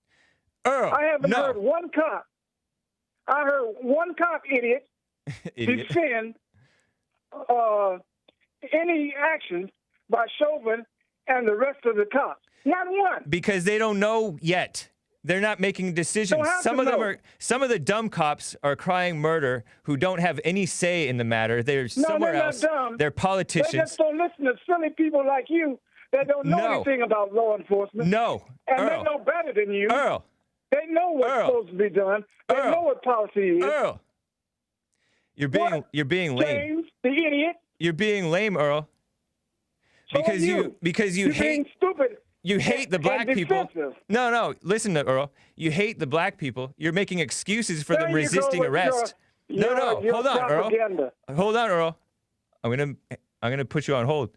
Speaker 10: I haven't heard one cop. I heard one cop, idiot. Defend any actions by Chauvin and the rest of the cops. Not one.
Speaker 1: Because they don't know yet. They're not making decisions. Some of the dumb cops are crying murder who don't have any say in the matter. They're somewhere else.
Speaker 10: Not dumb.
Speaker 1: They're politicians.
Speaker 10: They just don't listen to silly people like you that don't know anything about law enforcement.
Speaker 1: No.
Speaker 10: And they know better than you.
Speaker 1: Earl.
Speaker 10: They know what's supposed to be done. They know what policy is.
Speaker 1: Earl. You're being lame.
Speaker 10: James, the idiot.
Speaker 1: You're being lame, Earl. Because you hate
Speaker 10: stupid.
Speaker 1: You hate the black people. No, listen to Earl. You hate the black people. You're making excuses for them resisting arrest. Hold on, Earl. Hold on, Earl. I'm gonna put you on hold.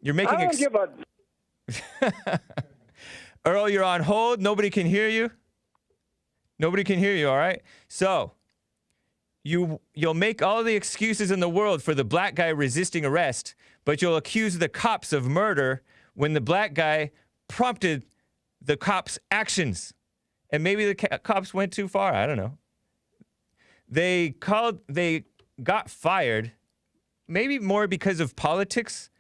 Speaker 1: You're making
Speaker 10: I don't give a
Speaker 1: Earl, you're on hold. Nobody can hear you. Nobody can hear you, all right? So, you'll make all the excuses in the world for the black guy resisting arrest, but you'll accuse the cops of murder when the black guy prompted the cops' actions. And maybe the cops went too far. I don't know. They got fired, maybe more because of politics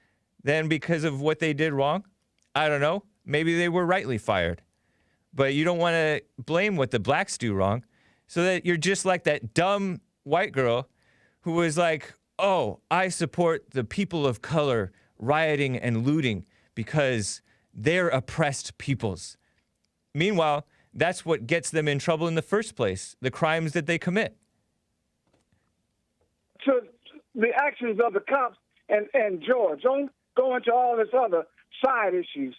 Speaker 1: than because of what they did wrong. I don't know. Maybe they were rightly fired. But you don't want to blame what the blacks do wrong, so that you're just like that dumb white girl who was like, oh, I support the people of color rioting and looting because they're oppressed peoples. Meanwhile, that's what gets them in trouble in the first place, the crimes that they commit.
Speaker 10: So the actions of the cops and George, don't go into all this other side issues.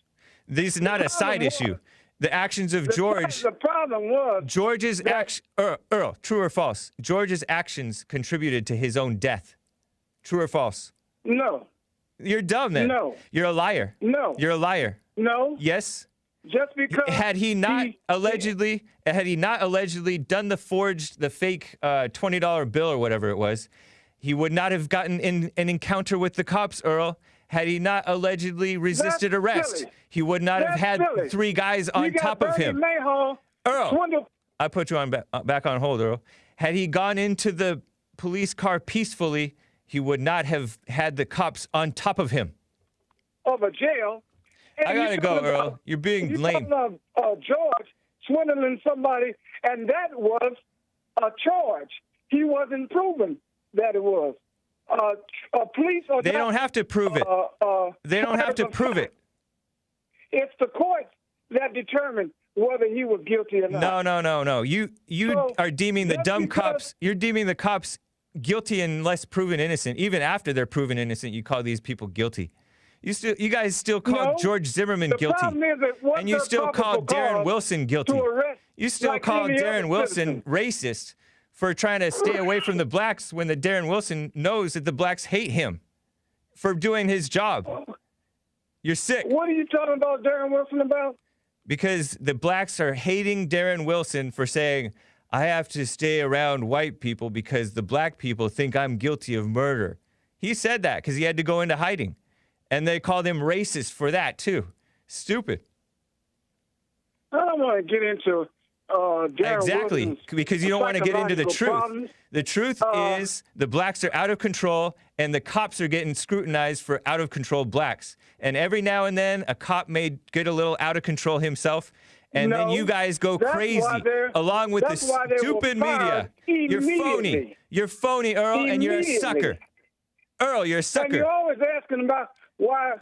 Speaker 1: This is not a side issue. The actions of George.
Speaker 10: The problem was
Speaker 1: George's action. Earl, true or false? George's actions contributed to his own death. True or false?
Speaker 10: No.
Speaker 1: You're dumb then.
Speaker 10: No.
Speaker 1: You're a liar.
Speaker 10: No.
Speaker 1: You're a liar.
Speaker 10: No.
Speaker 1: Yes.
Speaker 10: Just because
Speaker 1: had he not allegedly done the fake $20 bill or whatever it was, he would not have gotten in an encounter with the cops, Earl. Had he not allegedly resisted
Speaker 10: That's
Speaker 1: arrest,
Speaker 10: silly.
Speaker 1: he would not have
Speaker 10: That's
Speaker 1: had
Speaker 10: silly.
Speaker 1: 3 guys on top of him.
Speaker 10: Earl,
Speaker 1: I put you on back on hold, Earl. Had he gone into the police car peacefully, he would not have had the cops on top of him.
Speaker 10: of a jail. And
Speaker 1: I gotta go, Earl. You're being lame.
Speaker 10: George swindling somebody, and that was a charge. He wasn't proven that it was. Police or
Speaker 1: They don't have to prove it. They don't have to prove it.
Speaker 10: It's the courts that determine whether he was guilty or not.
Speaker 1: No. You are deeming the dumb cops. You're deeming the cops guilty unless proven innocent. Even after they're proven innocent, you call these people guilty. You guys still call George Zimmerman guilty, and you still call Darren Wilson guilty. You still call Darren Wilson racist for trying to stay away from the blacks when the Darren Wilson knows that the blacks hate him for doing his job. You're sick.
Speaker 10: What are you talking about Darren Wilson about?
Speaker 1: Because the blacks are hating Darren Wilson for saying, I have to stay around white people because the black people think I'm guilty of murder. He said that because he had to go into hiding. And they called him racist for that, too. Stupid.
Speaker 10: I don't want to get into Darren
Speaker 1: Exactly,
Speaker 10: Wilson's
Speaker 1: because you don't want to get into the truth.
Speaker 10: problems.
Speaker 1: The truth is the blacks are out of control, and the cops are getting scrutinized for out-of-control blacks. And every now and then, a cop may get a little out of control himself, and then you guys go crazy, along with the stupid media. You're phony. You're phony, Earl, and you're a sucker. Earl, you're a sucker.
Speaker 10: And you're always asking about why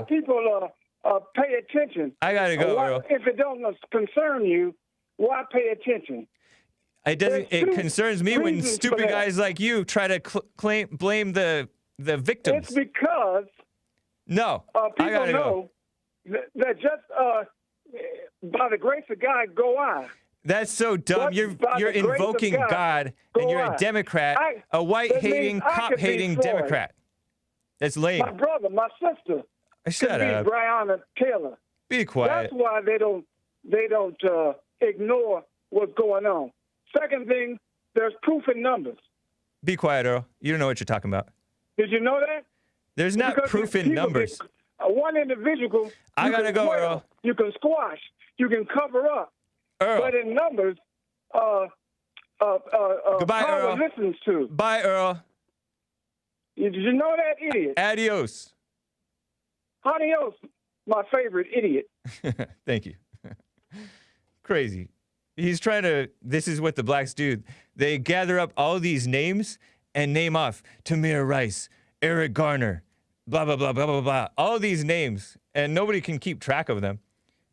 Speaker 10: people pay attention.
Speaker 1: I gotta go, Earl.
Speaker 10: If it don't concern you, why pay attention?
Speaker 1: It concerns me when stupid guys like you try to blame the victims.
Speaker 10: It's because
Speaker 1: people
Speaker 10: know that just by the grace of God go I.
Speaker 1: That's so dumb. You're invoking God, and you're a Democrat, a white-hating, cop-hating Democrat. That's lame.
Speaker 10: My brother, my sister.
Speaker 1: Shut up.
Speaker 10: Breonna Taylor.
Speaker 1: Be quiet.
Speaker 10: That's why they don't ignore what's going on. Second thing, there's proof in numbers.
Speaker 1: Be quiet, Earl. You don't know what you're talking about.
Speaker 10: Did you know that?
Speaker 1: There's not proof in numbers.
Speaker 10: One individual.
Speaker 1: I gotta go, Earl.
Speaker 10: You can squash. You can cover up.
Speaker 1: Earl.
Speaker 10: But in numbers,
Speaker 1: Goodbye, Earl.
Speaker 10: listens to.
Speaker 1: Bye, Earl.
Speaker 10: Did you know that, idiot?
Speaker 1: Adios.
Speaker 10: Adios, my favorite idiot.
Speaker 1: Thank you. Crazy. He's trying to, this is what the blacks do. They gather up all these names and name off Tamir Rice, Eric Garner, blah, blah, blah, blah, blah, blah. All these names, and nobody can keep track of them.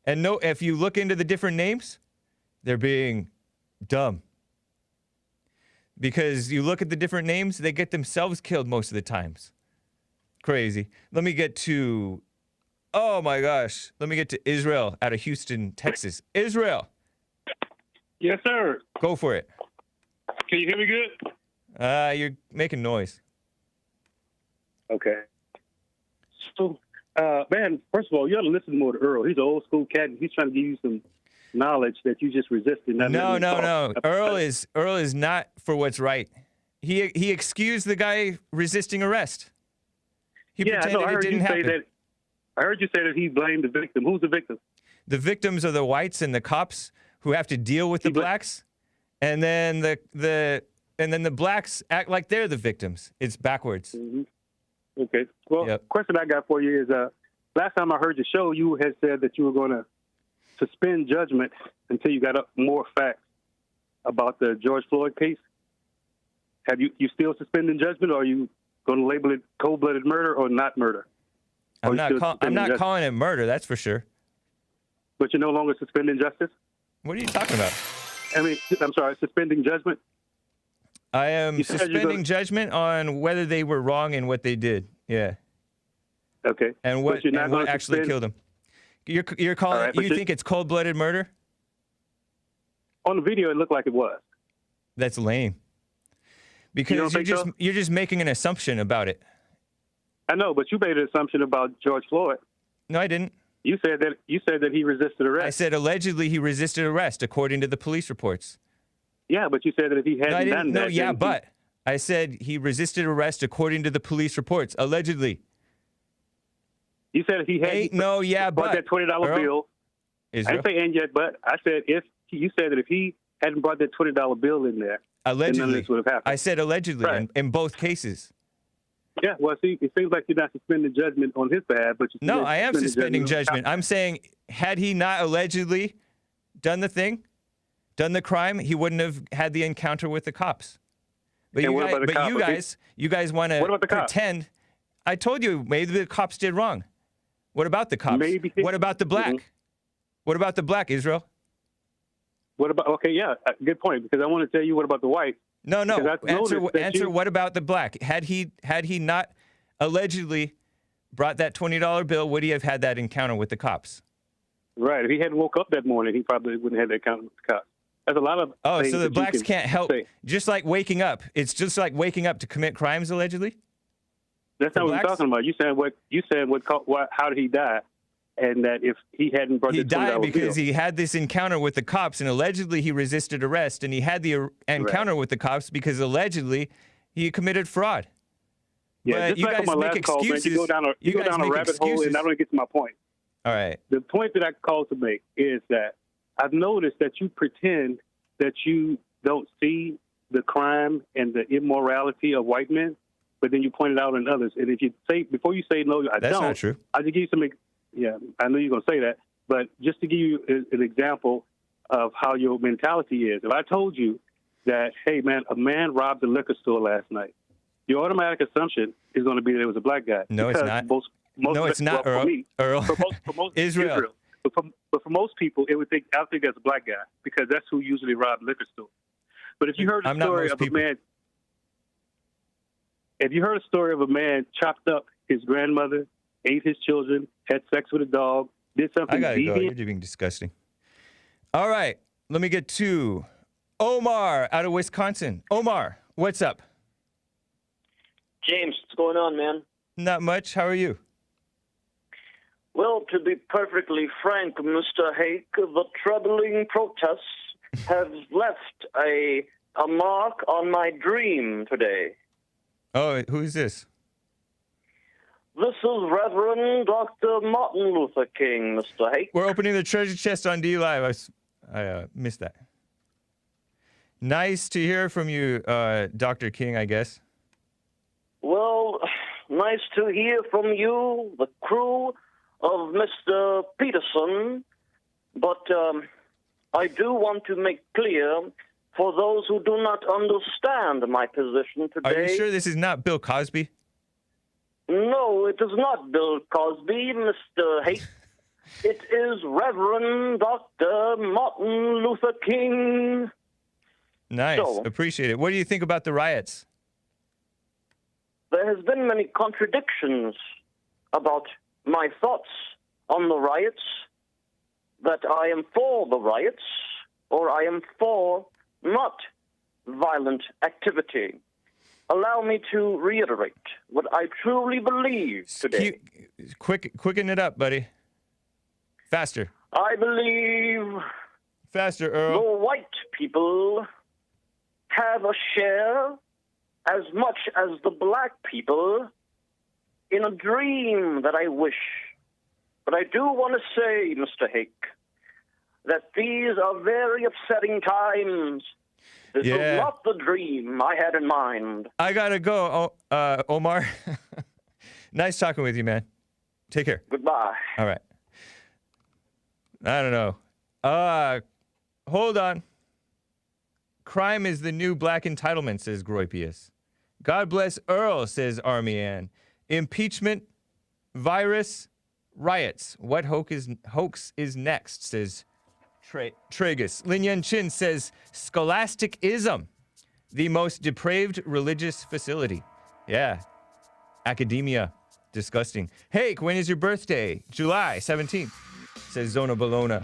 Speaker 1: And if you look into the different names, they're being dumb. Because you look at the different names, they get themselves killed most of the times. Crazy. Let me get to, oh my gosh. Let me get to Israel out of Houston, Texas. Israel.
Speaker 11: Yes, sir.
Speaker 1: Go for it.
Speaker 11: Can you hear me good?
Speaker 1: You're making noise.
Speaker 11: Okay. So, man, first of all, you ought to listen more to Earl. He's an old school cat, and he's trying to give you some knowledge that you just resisted.
Speaker 1: No. Earl is not for what's right. He excused the guy resisting arrest. He pretended it didn't happen.
Speaker 11: I heard you say that he blamed the victim. Who's the victim?
Speaker 1: The victims are the whites and the cops who have to deal with the blacks, and then the blacks act like they're the victims. It's backwards.
Speaker 11: Mm-hmm. Okay. Well, question I got for you is, last time I heard your show, you had said that you were going to suspend judgment until you got more facts about the George Floyd case. Have you still suspending judgment, or are you going to label it cold-blooded murder or not murder?
Speaker 1: I'm not calling it murder, that's for sure.
Speaker 11: But you're no longer suspending justice?
Speaker 1: What are you talking about?
Speaker 11: I mean, I'm sorry, suspending judgment?
Speaker 1: I am suspending judgment on whether they were wrong in what they did. Yeah.
Speaker 11: Okay.
Speaker 1: And what actually killed them. You're calling it, you think it's cold-blooded murder?
Speaker 11: On the video, it looked like it was.
Speaker 1: That's lame. Because you're just making an assumption about it.
Speaker 11: I know, but you made an assumption about George Floyd.
Speaker 1: No, I didn't.
Speaker 11: You said that he resisted arrest.
Speaker 1: I said allegedly he resisted arrest, according to the police reports.
Speaker 11: Yeah, but you said that if he hadn't done that...
Speaker 1: No, yeah, but I said he resisted arrest according to the police reports, allegedly.
Speaker 11: You said if he hadn't brought that $20 bill...
Speaker 1: Israel?
Speaker 11: I didn't say and yet, but I said you said that if he hadn't brought that $20 bill in there,
Speaker 1: allegedly,
Speaker 11: then none of this would have happened.
Speaker 1: I said allegedly in both cases.
Speaker 11: Yeah, well, see, it seems like you're not suspending judgment on his behalf, but
Speaker 1: no, I am suspending judgment. I'm saying, had he not allegedly done the crime, he wouldn't have had the encounter with the cops. But you guys want to pretend. I told you maybe the cops did wrong. What about the cops?
Speaker 11: Maybe.
Speaker 1: What about the black? Mm-hmm. What about the black, Israel?
Speaker 11: What about? Okay, yeah, good point. Because I want to tell you what about the white.
Speaker 1: No. Answer. What about the black? Had he not allegedly brought that $20 bill, would he have had that encounter with the cops?
Speaker 11: Right. If he hadn't woke up that morning, he probably wouldn't have that encounter with the cops. There's a lot of things
Speaker 1: so the blacks can't help.
Speaker 11: Say.
Speaker 1: Just like waking up. It's just like waking up to commit crimes, allegedly.
Speaker 11: That's not what we're talking about. You said how did he die? And that if he hadn't brought the $20 bill. He died
Speaker 1: because he had this encounter with the cops, and allegedly he resisted arrest, and he had the encounter with the cops because allegedly he committed fraud.
Speaker 11: Yeah,
Speaker 1: but
Speaker 11: just like on my last call, man, you go down a rabbit hole, and I don't get to my point.
Speaker 1: All right.
Speaker 11: The point that I called to make is that I've noticed that you pretend that you don't see the crime and the immorality of white men, but then you point it out in others. And if you say, before you say no, I don't.
Speaker 1: That's not true.
Speaker 11: I'll just give you some. Yeah, I know you're going to say that, but just to give you an example of how your mentality is. If I told you that, hey, man, a man robbed a liquor store last night, your automatic assumption is going to be that it was a black guy.
Speaker 1: No, it's not. It's not, Earl. Earl.
Speaker 11: For most
Speaker 1: Israel.
Speaker 11: But for most people, I think that's a black guy because that's who usually robbed liquor stores. But if you heard a story of a man chopped up his grandmother, ate his children, had sex with a dog, did something
Speaker 1: I gotta
Speaker 11: deviant.
Speaker 1: go. You're being disgusting. All right. Let me get to Omar out of Wisconsin. Omar, what's up?
Speaker 12: James, what's going on, man?
Speaker 1: Not much. How are you?
Speaker 12: Well, to be perfectly frank, Mr. Hake, the troubling protests have left a mark on my dream today.
Speaker 1: Oh, who's this?
Speaker 12: This is Reverend Dr. Martin Luther King, Mr. Hake.
Speaker 1: We're opening the treasure chest on D Live. I missed that. Nice to hear from you, Dr. King, I guess.
Speaker 12: Well, nice to hear from you, the crew of Mr. Peterson. But I do want to make clear, for those who do not understand my position today...
Speaker 1: Are you sure this is not Bill Cosby?
Speaker 12: No, it is not Bill Cosby, Mr. Hake. It is Reverend Dr. Martin Luther King.
Speaker 1: Nice.
Speaker 12: So,
Speaker 1: appreciate it. What do you think about the riots?
Speaker 12: There has been many contradictions about my thoughts on the riots, that I am for the riots, or I am for not violent activity. Allow me to reiterate what I truly believe today.
Speaker 1: Quicken it up, buddy. Faster.
Speaker 12: I believe...
Speaker 1: Faster, Earl.
Speaker 12: The white people have a share as much as the black people in a dream that I wish. But I do want to say, Mr. Hake, that these are very upsetting times. This is not the dream I had in mind.
Speaker 1: I gotta go, Omar. Nice talking with you, man. Take care.
Speaker 12: Goodbye.
Speaker 1: All right. I don't know. Hold on. Crime is the new black entitlement, says Groipius. God bless Earl, says Army Ann. Impeachment, virus, riots. What hoax is next, says Tragus. Lin Yan Chin says scholasticism, the most depraved religious facility. Yeah. Academia. Disgusting. Hake, when is your birthday? July 17th, says Zona Bologna.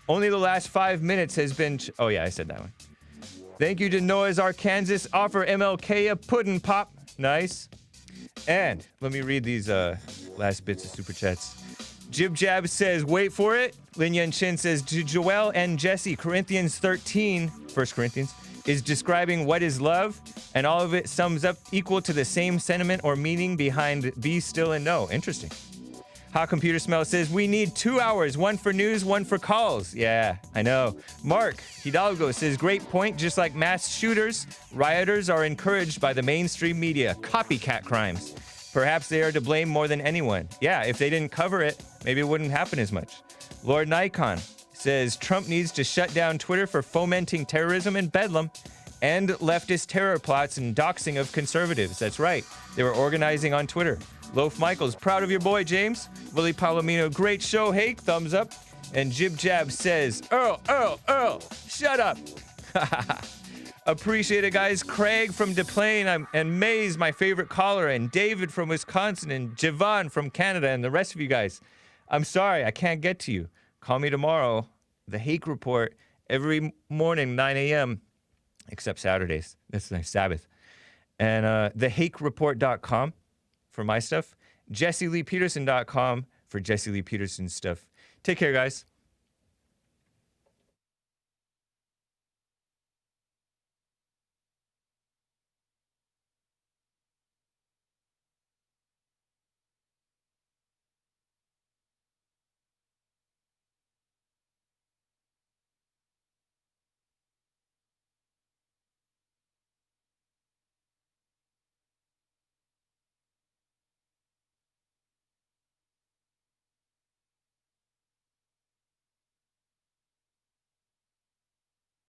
Speaker 1: Only the last 5 minutes has been... oh, yeah, I said that one. Thank you to Noah's Arkansas. Offer MLK a pudding pop. Nice. And let me read these last bits of super chats. Jib Jab says, wait for it. Lin Yan Chin says, Joel and Jesse, Corinthians 13, 1 Corinthians, is describing what is love, and all of it sums up equal to the same sentiment or meaning behind be still and know. Interesting. Hot Computer Smell says, we need 2 hours, one for news, one for calls. Yeah, I know. Mark Hidalgo says, great point. Just like mass shooters, rioters are encouraged by the mainstream media. Copycat crimes. Perhaps they are to blame more than anyone. Yeah, if they didn't cover it, maybe it wouldn't happen as much. Lord Nikon says, Trump needs to shut down Twitter for fomenting terrorism and bedlam and leftist terror plots and doxing of conservatives. That's right. They were organizing on Twitter. Loaf Michaels, proud of your boy, James. Willie Palomino, great show, Hake, thumbs up. And Jib Jab says, Earl, shut up. Appreciate it, guys. Craig from Des Plaines, and Maze, my favorite caller, and David from Wisconsin, and Javon from Canada, and the rest of you guys. I'm sorry, I can't get to you. Call me tomorrow. The Hake Report, every morning, 9 a.m., except Saturdays. That's my Sabbath. And thehakereport.com for my stuff. JesseLeePeterson.com for Jesse Lee Peterson stuff. Take care, guys.